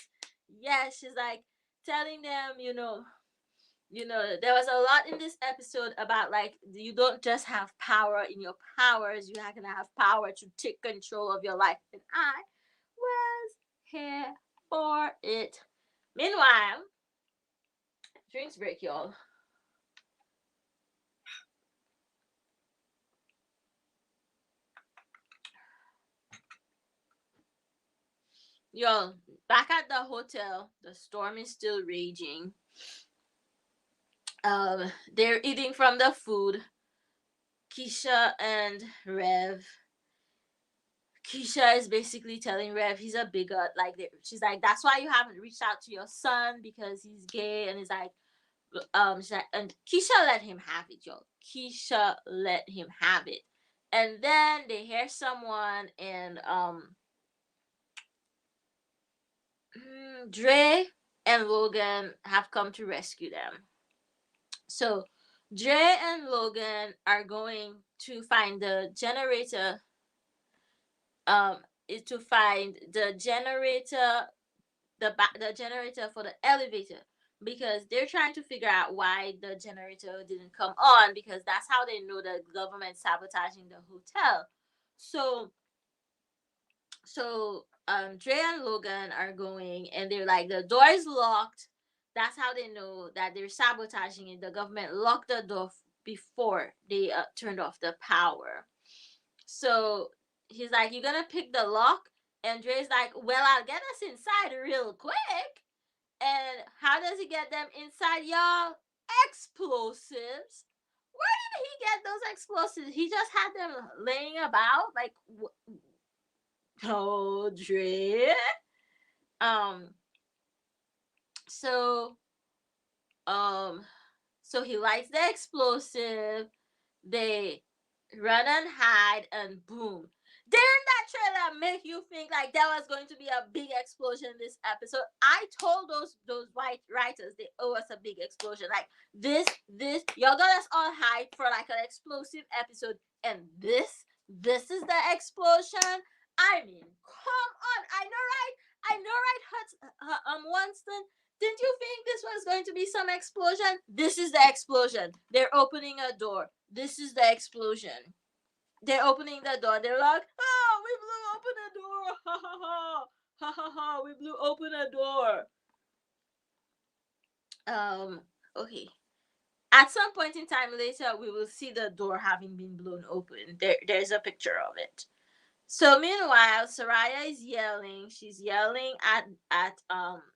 yes. She's like telling them, there was a lot in this episode about like you don't just have power in your powers, you are gonna have power to take control of your life. And I was here for it. Meanwhile, drinks break, y'all. Y'all, back at the hotel, the storm is still raging. They're eating from the food. Keisha and Rev. Keisha is basically telling Rev he's a bigot. Like she's like, that's why you haven't reached out to your son because he's gay, and he's like, she's like, and Keisha let him have it, y'all. Keisha let him have it, and then they hear someone, and Dre and Logan have come to rescue them. So Dre and Logan are going to find the generator. Is to find the generator, the generator for the elevator, because they're trying to figure out why the generator didn't come on, because that's how they know the government sabotaging the hotel. So Dre and Logan are going, and they're like, the door is locked. That's how they know that they're sabotaging it. The government locked the door before they turned off the power. So he's like, you're gonna pick the lock? And Dre's like, well, I'll get us inside real quick. And how does he get them inside, y'all? Explosives. Where did he get those explosives? He just had them laying about? Like, oh, Dre. Um, so, um, so he lights the explosive. They run and hide, and boom. Didn't that trailer make you think like there was going to be a big explosion this episode? I told those white writers they owe us a big explosion. Like this, y'all got us all hyped for like an explosive episode, and this is the explosion. I mean, come on. I know, right? Winston. Didn't you think this was going to be some explosion? This is the explosion. They're opening a door. This is the explosion. They're opening the door. They're like, oh, we blew open a door. Ha ha ha. Ha ha ha. We blew open a door. Okay. At some point in time later, we will see the door having been blown open. There's a picture of it. So meanwhile, Soraya is yelling. She's yelling at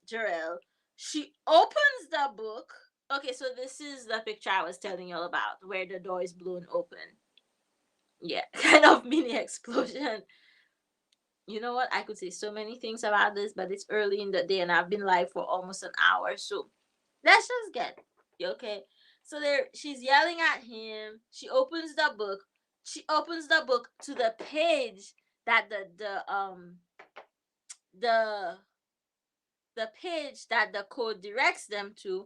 Jarrell. She opens the book. Okay, so this is the picture I was telling you all about, where the door is blown open. Yeah, kind of mini explosion. You know what? I could say so many things about this, but it's early in the day and I've been live for almost an hour. So let's just get okay. So she's yelling at him. She opens the book. She opens the book to the page that the the page that the code directs them to,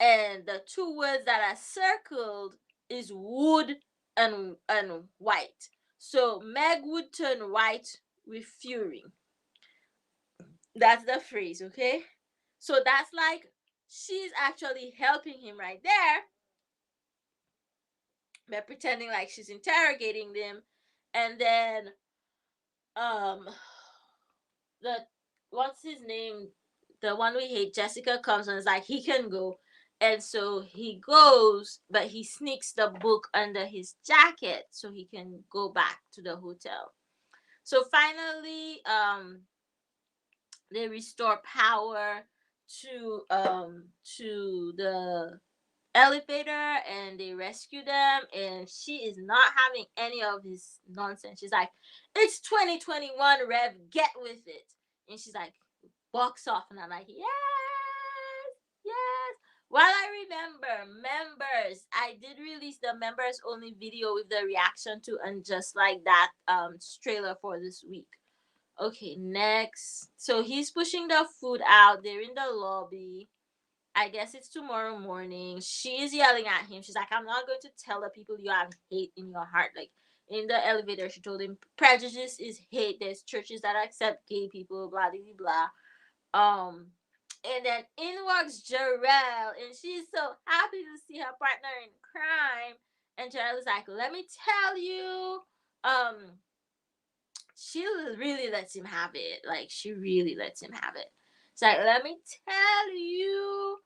and the two words that are circled is wood and white. So Meg would turn white with fury. That's the phrase, okay? So that's like she's actually helping him right there by pretending like she's interrogating them. And then um the what's his name, the one we hate, Jessica, comes and is like, he can go. And so he goes, but he sneaks the book under his jacket so he can go back to the hotel. So finally They restore power to the elevator, and they rescue them, and she is not having any of this nonsense. She's like, it's 2021, Rev, get with it. And she's like, walks off, and I'm like, yes, yes. While I remember, members, I did release the members only video with the reaction to And Just Like That trailer for this week. Okay, next. So he's pushing the food out. They're in the lobby. I guess it's tomorrow morning. She is yelling at him. She's like, I'm not going to tell the people you have hate in your heart. Like, in the elevator, she told him prejudice is hate. There's churches that accept gay people, blah, blah, blah. And then in walks Jarrell, and she's so happy to see her partner in crime. And Jarrell is like, let me tell you, um, she really lets him have it. Like, she really lets him have it. It's like, let me tell you,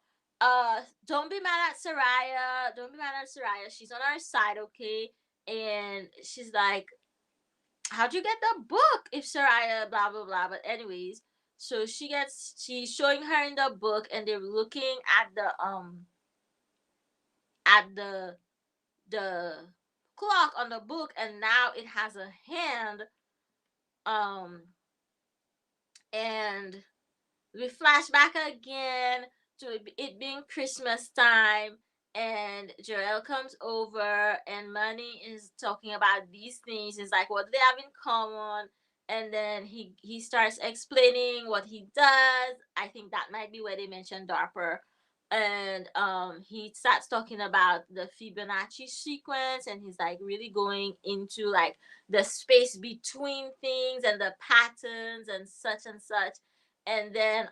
don't be mad at Soraya. Don't be mad at Soraya. She's on our side, okay? And she's like, how'd you get the book if Soraya, blah, blah, blah. But anyways, so she's showing her in the book, and they're looking at the clock on the book, and now it has a hand, um, and we flash back again to it being Christmas time, and Joel comes over, and Money is talking about these things. He's like, what do they have in common? And then he starts explaining what he does. I think that might be where they mentioned Darper. And he starts talking about the Fibonacci sequence, and he's like really going into like the space between things and the patterns and such and such. And then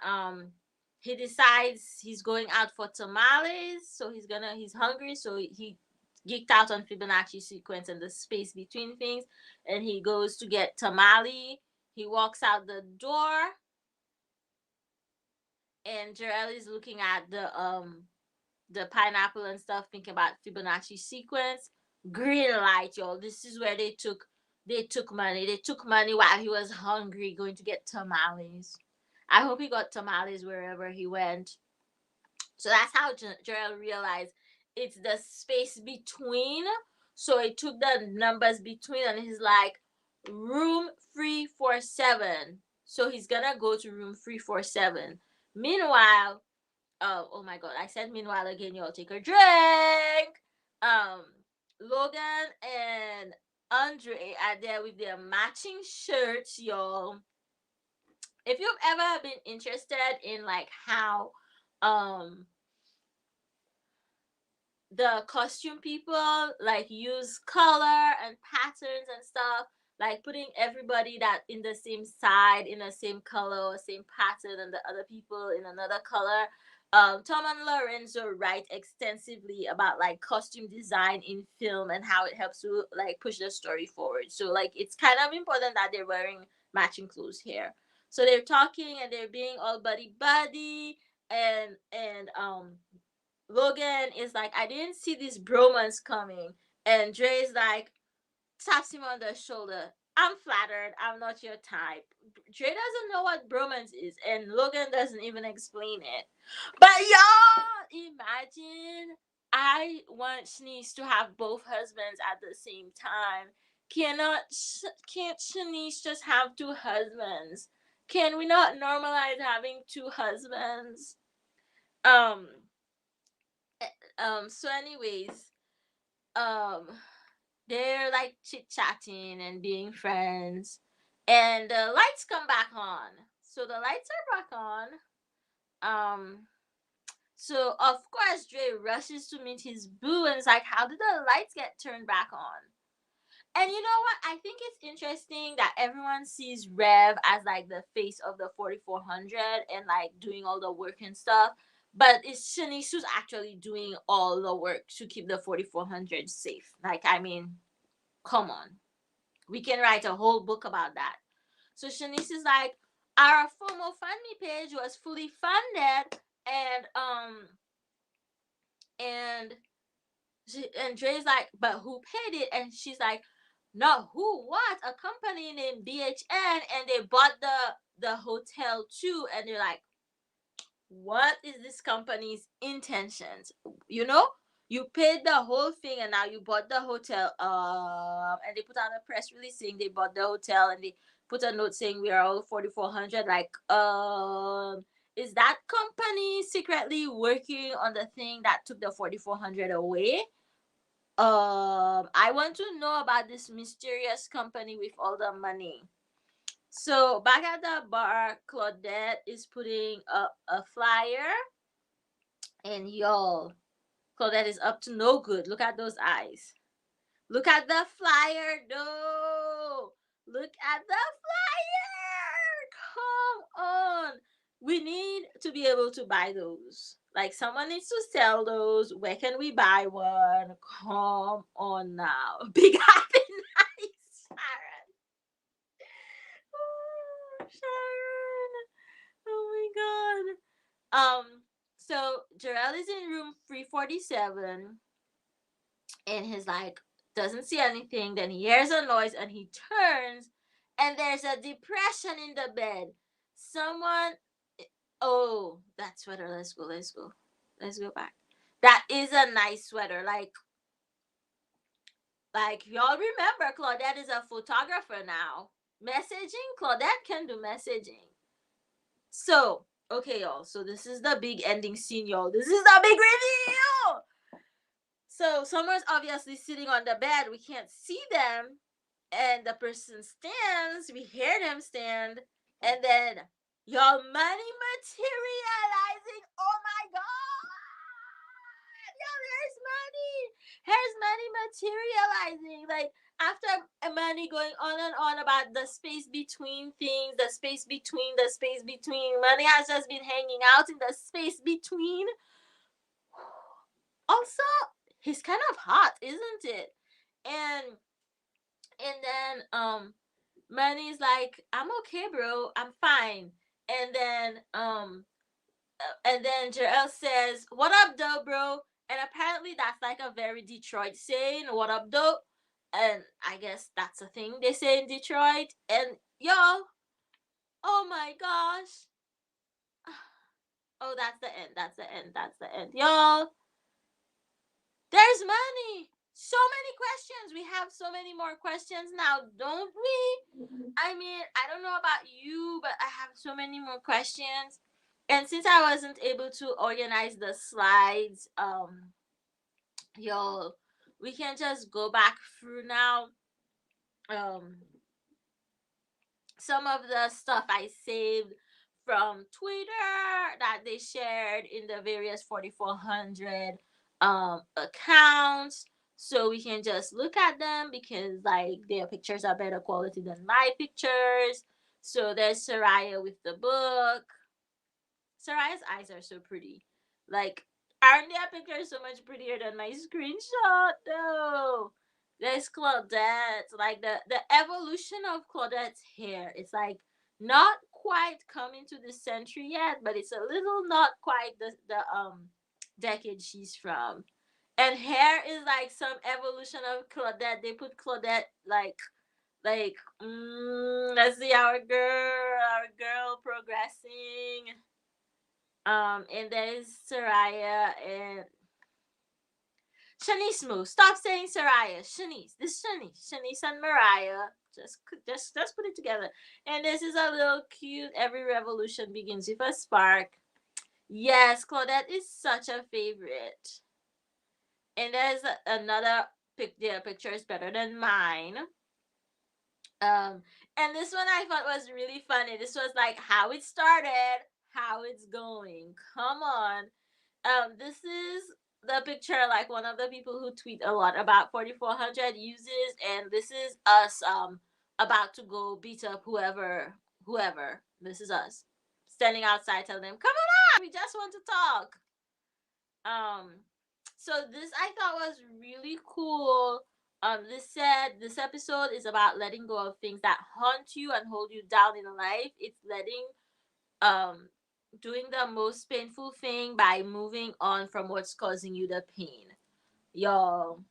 he decides he's going out for tamales, so he's hungry, so he geeked out on Fibonacci sequence and the space between things, and he goes to get tamale. He walks out the door, and Jarell is looking at the pineapple and stuff, thinking about Fibonacci sequence. Green light, y'all. This is where they took money. They took money while he was hungry, going to get tamales. I hope he got tamales wherever he went. So that's how Jarrell realized it's the space between. So he took the numbers between, and he's like, room 347. So he's gonna go to room 347. Meanwhile, oh my god, I said meanwhile again, y'all take a drink. Um, Logan and Andre are there with their matching shirts, y'all. If you've ever been interested in like how um the costume people like use color and patterns and stuff, like putting everybody that in the same side in the same color or same pattern, and the other people in another color. Tom and Lorenzo write extensively about like costume design in film and how it helps to like push the story forward. So like it's kind of important that they're wearing matching clothes here. So they're talking and they're being all buddy buddy, and Logan is like, I didn't see this bromance coming. And Dre's like, taps him on the shoulder. I'm flattered. I'm not your type. Dre doesn't know what bromance is, and Logan doesn't even explain it. But y'all, imagine I want Shanice to have both husbands at the same time. Can't Shanice just have two husbands? Can we not normalize having two husbands? Um, so anyways, um they're like chit chatting and being friends, and the lights come back on. So the lights are back on. um so of course Dre rushes to meet his boo, and it's like, how did the lights get turned back on? And you know what? I think it's interesting that everyone sees Rev as like the face of the 4400 and like doing all the work and stuff. But it's Shanice who's actually doing all the work to keep the 4400 safe. Like, I mean, come on. We can write a whole book about that. So Shanice is like, our FOMO Fund Me page was fully funded, and and Dre's like, but who paid it? And she's like, No, who? What? A company named BHN, and they bought the hotel too, and they're like, what is this company's intentions? You know, you paid the whole thing, and now you bought the hotel. And they put out a press release saying they bought the hotel, and they put a note saying we are all 4,400. Like, is that company secretly working on the thing that took the 4,400 away? I want to know about this mysterious company with all the money. So back at the bar, Claudette is putting up a flyer, and y'all, Claudette is up to no good. Look at those eyes. Look at the flyer, no. Look at the flyer. Come on. We need to be able to buy those. Like, someone needs to sell those. Where can we buy one? Come on now. Big happy night, Sharon. Oh, Sharon. Oh my god. So Jarell is in room 347, and he's like, doesn't see anything. Then he hears a noise, and he turns, and there's a depression in the bed. Someone, oh, that sweater. Let's go back. That is a nice sweater. Like y'all remember, Claudette is a photographer now. Messaging, Claudette can do messaging. So, okay, y'all. So this is the big ending scene, y'all. This is the big reveal. So someone's obviously sitting on the bed. We can't see them, and the person stands. We hear them stand, and then your money materializing. Oh my god! Yo, there's money. There's money materializing. Like, after money going on and on about the space between things, the space between, the space between. Money has just been hanging out in the space between. Also, he's kind of hot, isn't it? And then Money's like, I'm okay, bro, I'm fine. And then Jarell says, what up though, bro? And apparently that's like a very Detroit saying, what up though? And I guess that's a thing they say in Detroit. And y'all, oh my gosh. Oh, that's the end. That's the end. That's the end. Y'all, there's money. So many questions. We have so many more questions now, don't we? I mean, I don't know about you, but I have so many more questions. And since I wasn't able to organize the slides, y'all, we can just go back through now. Um, some of the stuff I saved from Twitter that they shared in the various 4,400 accounts. So we can just look at them because, like, their pictures are better quality than my pictures. So there's Soraya with the book. Soraya's eyes are so pretty. Like, aren't their pictures so much prettier than my screenshot though? There's Claudette. Like, the evolution of Claudette's hair. It's like not quite coming to the century yet, but it's a little not quite the decade she's from. And hair is like some evolution of Claudette. They put Claudette let's see our girl progressing. And there's Soraya and Shanice. Stop saying Soraya. Shanice. This is Shanice. Shanice and Mariah. Just put it together. And this is a little cute. Every revolution begins with a spark. Yes, Claudette is such a favorite. And there's another their picture is better than mine. Um, and this one I thought was really funny. This was like how it started, how it's going. Come on. This is the picture, like, one of the people who tweet a lot about 4,400 uses, and this is us about to go beat up whoever. This is us standing outside telling them, come on, we just want to talk. um so this I thought was really cool. This said this episode is about letting go of things that haunt you and hold you down in life. It's letting um doing the most painful thing by moving on from what's causing you the pain. Y'all,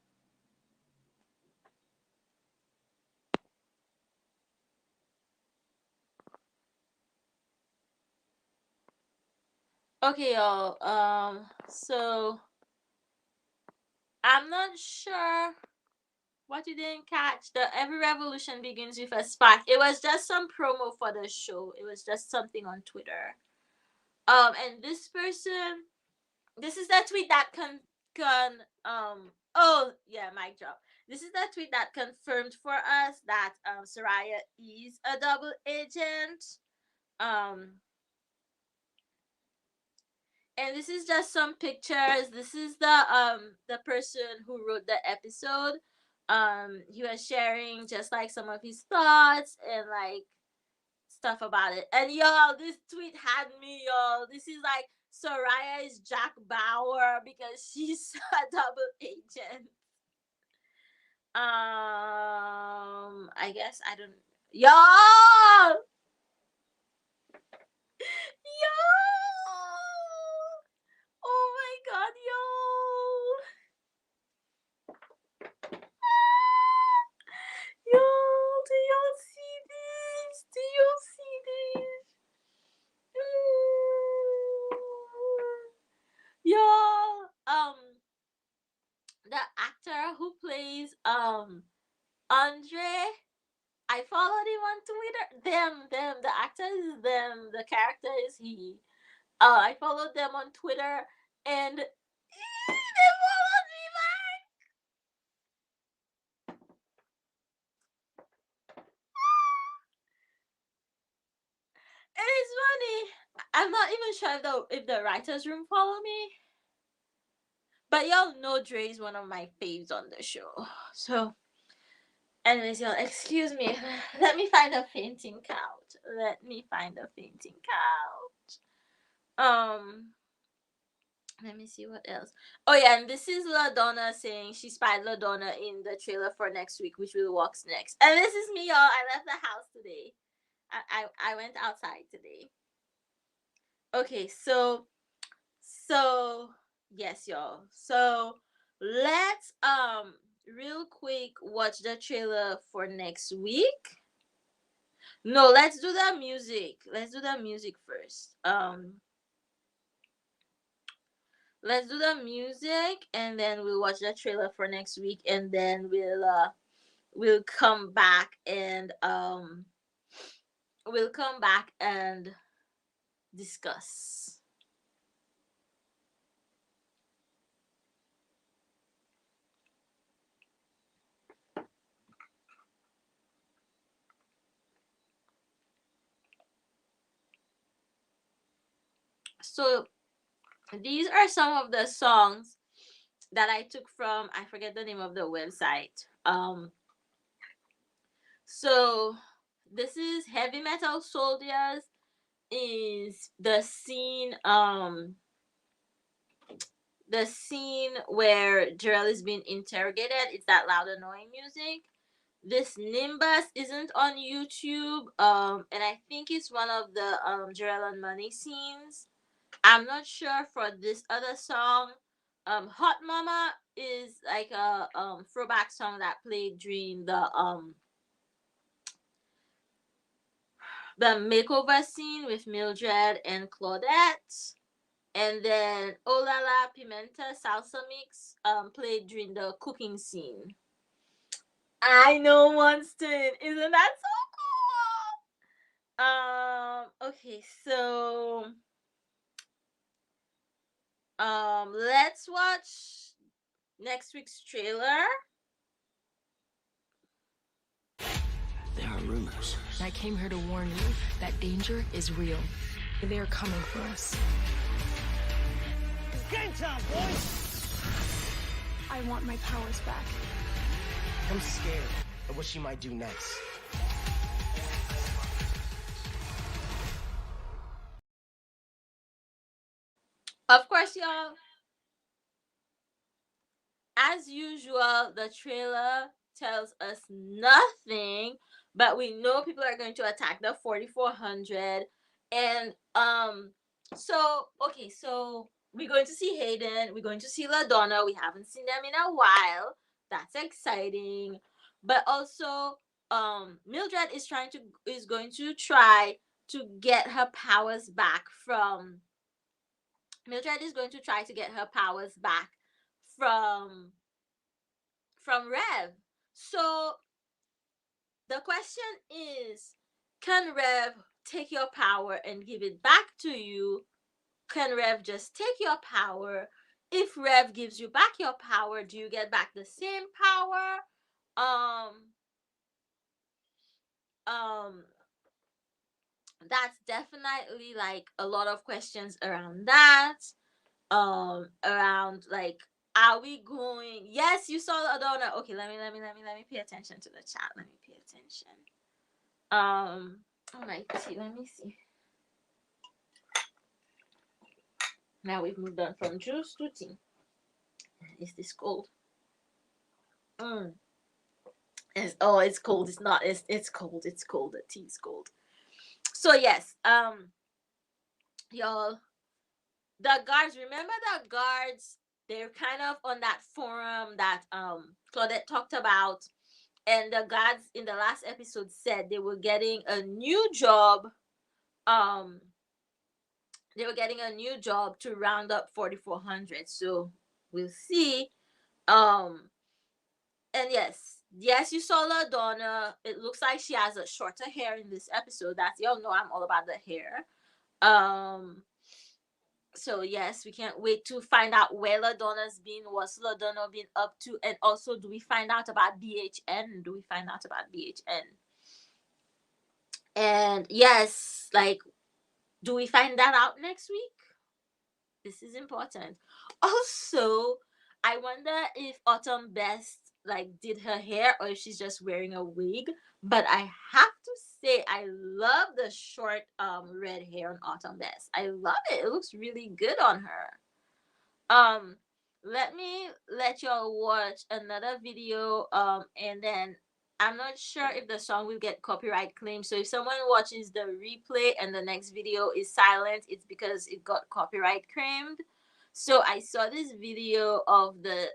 Okay, y'all. So I'm not sure what you didn't catch. The every revolution begins with a spark. It was just some promo for the show. It was just something on Twitter. And this person, this is the tweet that oh yeah, mic drop. This is the tweet that confirmed for us that Soraya is a double agent. Um, and this is just some pictures. This is the person who wrote the episode. He was sharing just like some of his thoughts and like stuff about it. And y'all, this tweet had me, y'all. This is like Soraya is Jack Bauer because she's a double agent. I guess I don't. Y'all, y'all. Oh my god, y'all. Y'all, do y'all see this? Do y'all see this? Y'all, the actor who plays Andre, I followed him on Twitter. Them, the actor is them, the character is he. I followed them on Twitter, and they followed me back. And it's funny. I'm not even sure if the writers room follow me. But y'all know Dre is one of my faves on the show. So, anyways, y'all, excuse me. Let me find a fainting couch. Let me find a fainting couch. Let me see what else. Oh yeah, and this is LaDonna saying she spied LaDonna in the trailer for next week, which will walks next. And this is me, y'all. I left the house today. I went outside today. Okay, so yes, y'all. So let's real quick watch the trailer for next week. No, let's do the music. Let's do the music first. Let's do the music and then we'll watch the trailer for next week and then we'll come back and discuss. So these are some of the songs that I took from, I forget the name of the website. So this is Heavy Metal Soldiers is the scene where Jarrell is being interrogated. It's that loud annoying music. This Nimbus isn't on YouTube. And I think it's one of the Jarrell and Money scenes. I'm not sure for this other song. Hot Mama is like a throwback song that played during the makeover scene with Mildred and Claudette. And then Oh La La Pimenta Salsa Mix played during the cooking scene. I know, Winston. Isn't that so cool? Okay, so let's watch next week's trailer. There are rumors. I came here to warn you that danger is real. They're coming for us. It's game time, boys! I want my powers back. I'm scared of what she might do next. Of course, y'all. As usual, the trailer tells us nothing, but we know people are going to attack the 4400. And so okay, so we're going to see Hayden, we're going to see LaDonna. We haven't seen them in a while. That's exciting. But also Mildred is going to try to get her powers back from Mildred is going to try to get her powers back from Rev. So the question is, can Rev take your power and give it back to you? Can Rev just take your power? If Rev gives you back your power, do you get back the same power? Um, um, that's definitely like a lot of questions around that. Around like, are we going? Yes, you saw the Adona. Okay, let me pay attention to the chat. Let me pay attention. All right, see, let me see. Now we've moved on from juice to tea. Is this cold? Mm. It's cold. It's not. It's cold. It's cold. The tea's cold. So yes, y'all, the guards. Remember the guards? They're kind of on that forum that Claudette talked about, and the guards in the last episode said they were getting a new job. Um, they were getting a new job to round up 4,400. So we'll see. Um, and yes, you saw LaDonna. It looks like she has a shorter hair in this episode. That's, y'all know I'm all about the hair. Um, so yes, we can't wait to find out where LaDonna's been, what's LaDonna been up to, and also, do we find out about BHN? Do we find out about BHN? And yes, like, do we find that out next week? This is important. Also, I wonder if Autumn Best like did her hair or if she's just wearing a wig. But I have to say, I love the short red hair on Autumn Best. I love it. It looks really good on her. Um, let me let y'all watch another video. And then I'm not sure if the song will get copyright claim. So if someone watches the replay and the next video is silent, it's because it got copyright claimed. So I saw this video of the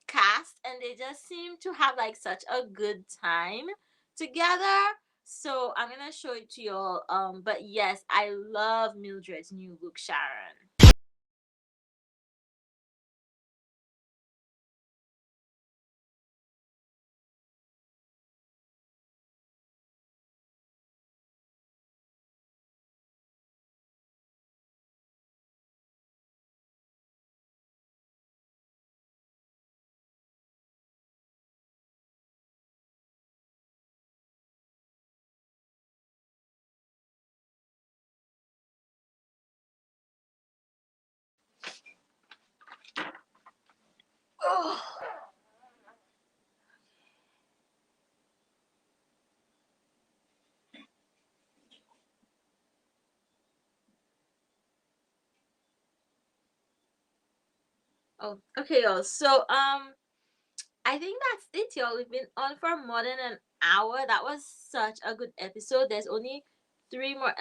cast, and they just seem to have like such a good time together. So I'm gonna show it to y'all. But yes, I love Mildred's new look, Sharon. Oh. Oh, okay, y'all. So, I think that's it, y'all. We've been on for more than an hour. That was such a good episode. There's only three more.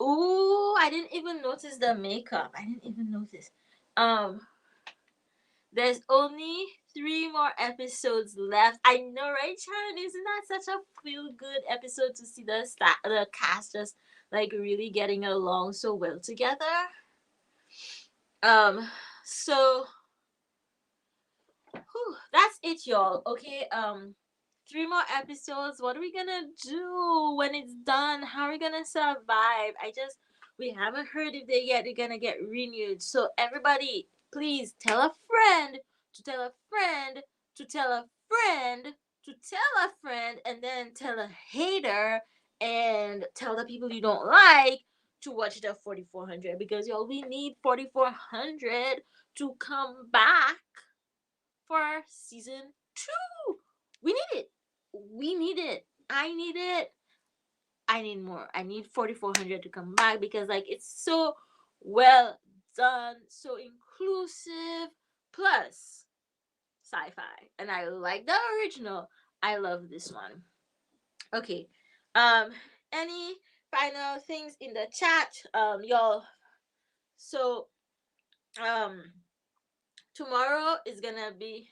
Ooh, I didn't even notice the makeup. I didn't even notice. Um, there's only three more episodes left. I know, right, Sharon? Isn't that such a feel good episode to see the cast just like really getting along so well together? Um, so whew, that's it, y'all. Okay, three more episodes. What are we gonna do when it's done? How are we gonna survive? We haven't heard if they're gonna get renewed. So everybody, please tell a friend to tell a friend to tell a friend to tell a friend, and then tell a hater and tell the people you don't like to watch the 4,400, because y'all, we need 4,400 to come back for season two. We need it. We need it. I need it. I need more. I need 4,400 to come back, because like it's so well done, so inclusive, plus sci-fi, and I like the original. I love this one. Okay. Um. Any final things in the chat, y'all? So, um, tomorrow is gonna be.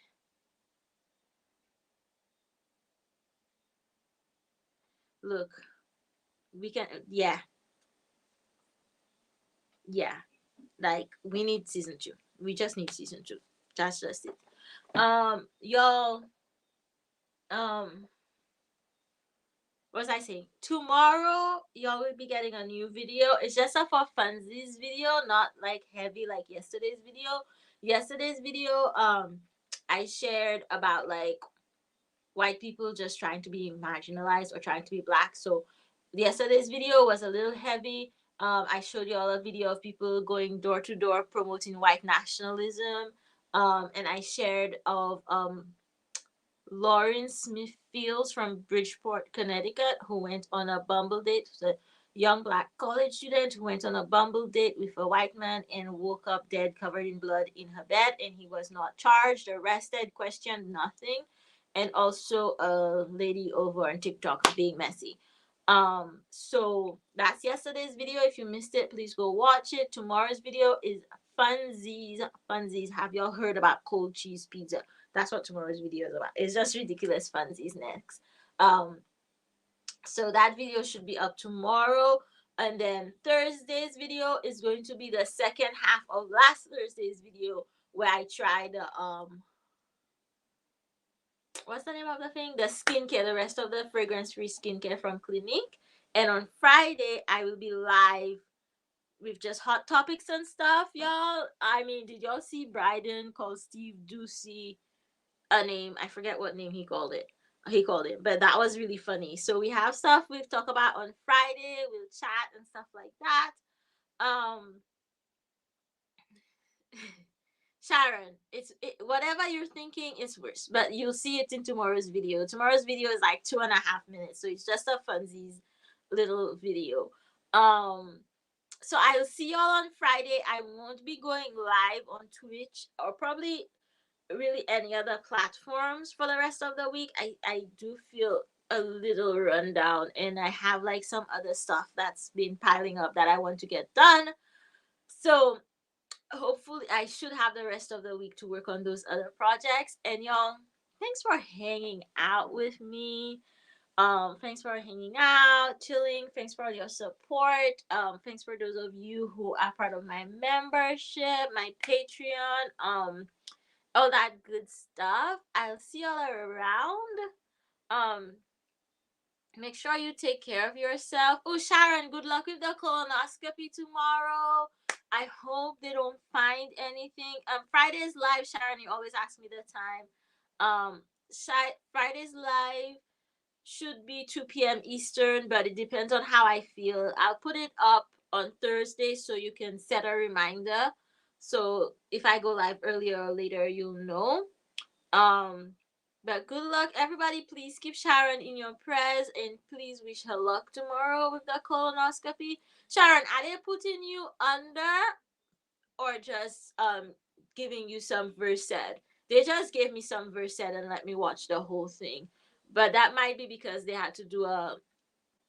Look, we can. Yeah, yeah. Like, we need season 2. We just need season 2. That's just it. Y'all, um what was I saying? Tomorrow, y'all will be getting a new video. It's just a for funsies video, not like heavy like yesterday's video. Yesterday's video, I shared about like white people just trying to be marginalized or trying to be black. So yesterday's video was a little heavy. I showed you all a video of people going door to door promoting white nationalism. And I shared of Lauren Smith Fields from Bridgeport, Connecticut, who went on a Bumble date. A young black college student who went on a Bumble date with a white man and woke up dead, covered in blood in her bed, and he was not charged, arrested, questioned, nothing. And also a lady over on TikTok being messy. So that's yesterday's video. If you missed it, please go watch it. Tomorrow's video is funsies. Funsies. Have y'all heard about cold cheese pizza? That's what tomorrow's video is about. It's just ridiculous funsies next. So that video should be up tomorrow. And then Thursday's video is going to be the second half of last Thursday's video where I tried what's the name of the thing? The skincare, the rest of the fragrance free skincare from Clinique. And on Friday, I will be live with just hot topics and stuff, y'all. I mean, did y'all see Bryden call Steve Ducey a name? I forget what name he called it. But that was really funny. So we have stuff we'll talk about on Friday. We'll chat and stuff like that. Sharon, whatever you're thinking is worse, but you'll see it in tomorrow's video. Tomorrow's video is like 2.5 minutes, so it's just a funsies little video. So I'll see y'all on Friday. I won't be going live on Twitch or probably really any other platforms for the rest of the week. I do feel a little rundown, and I have like some other stuff that's been piling up that I want to get done. So hopefully I should have the rest of the week to work on those other projects. And y'all, thanks for hanging out with me. Thanks for hanging out, chilling. Thanks for your support. Thanks for those of you who are part of my membership, my Patreon, all that good stuff. I'll see y'all around. Make sure you take care of yourself. Oh, Sharon, good luck with the colonoscopy tomorrow. I hope they don't find anything. Friday's live, Sharon, you always ask me the time. Friday's live should be 2 p.m. Eastern, but it depends on how I feel. I'll put it up on Thursday so you can set a reminder. So if I go live earlier or later, you'll know. But good luck, everybody. Please keep Sharon in your prayers and please wish her luck tomorrow with the colonoscopy. Sharon, are they putting you under or just giving you some Versed? They just gave me some Versed and let me watch the whole thing. But that might be because they had to do an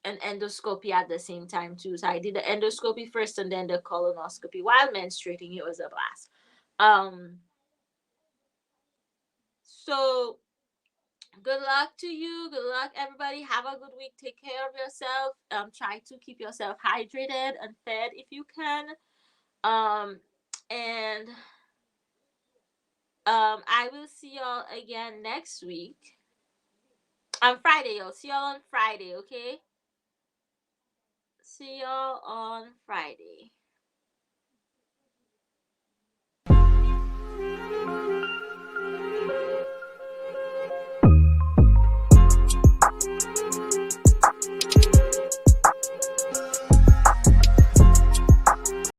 endoscopy at the same time too. So I did the endoscopy first and then the colonoscopy while menstruating. It was a blast. So good luck to you. Good luck, everybody. Have a good week. Take care of yourself. Try to keep yourself hydrated and fed if you can. And I will see y'all again next week. On Friday, y'all. See y'all on Friday, okay? See y'all on Friday.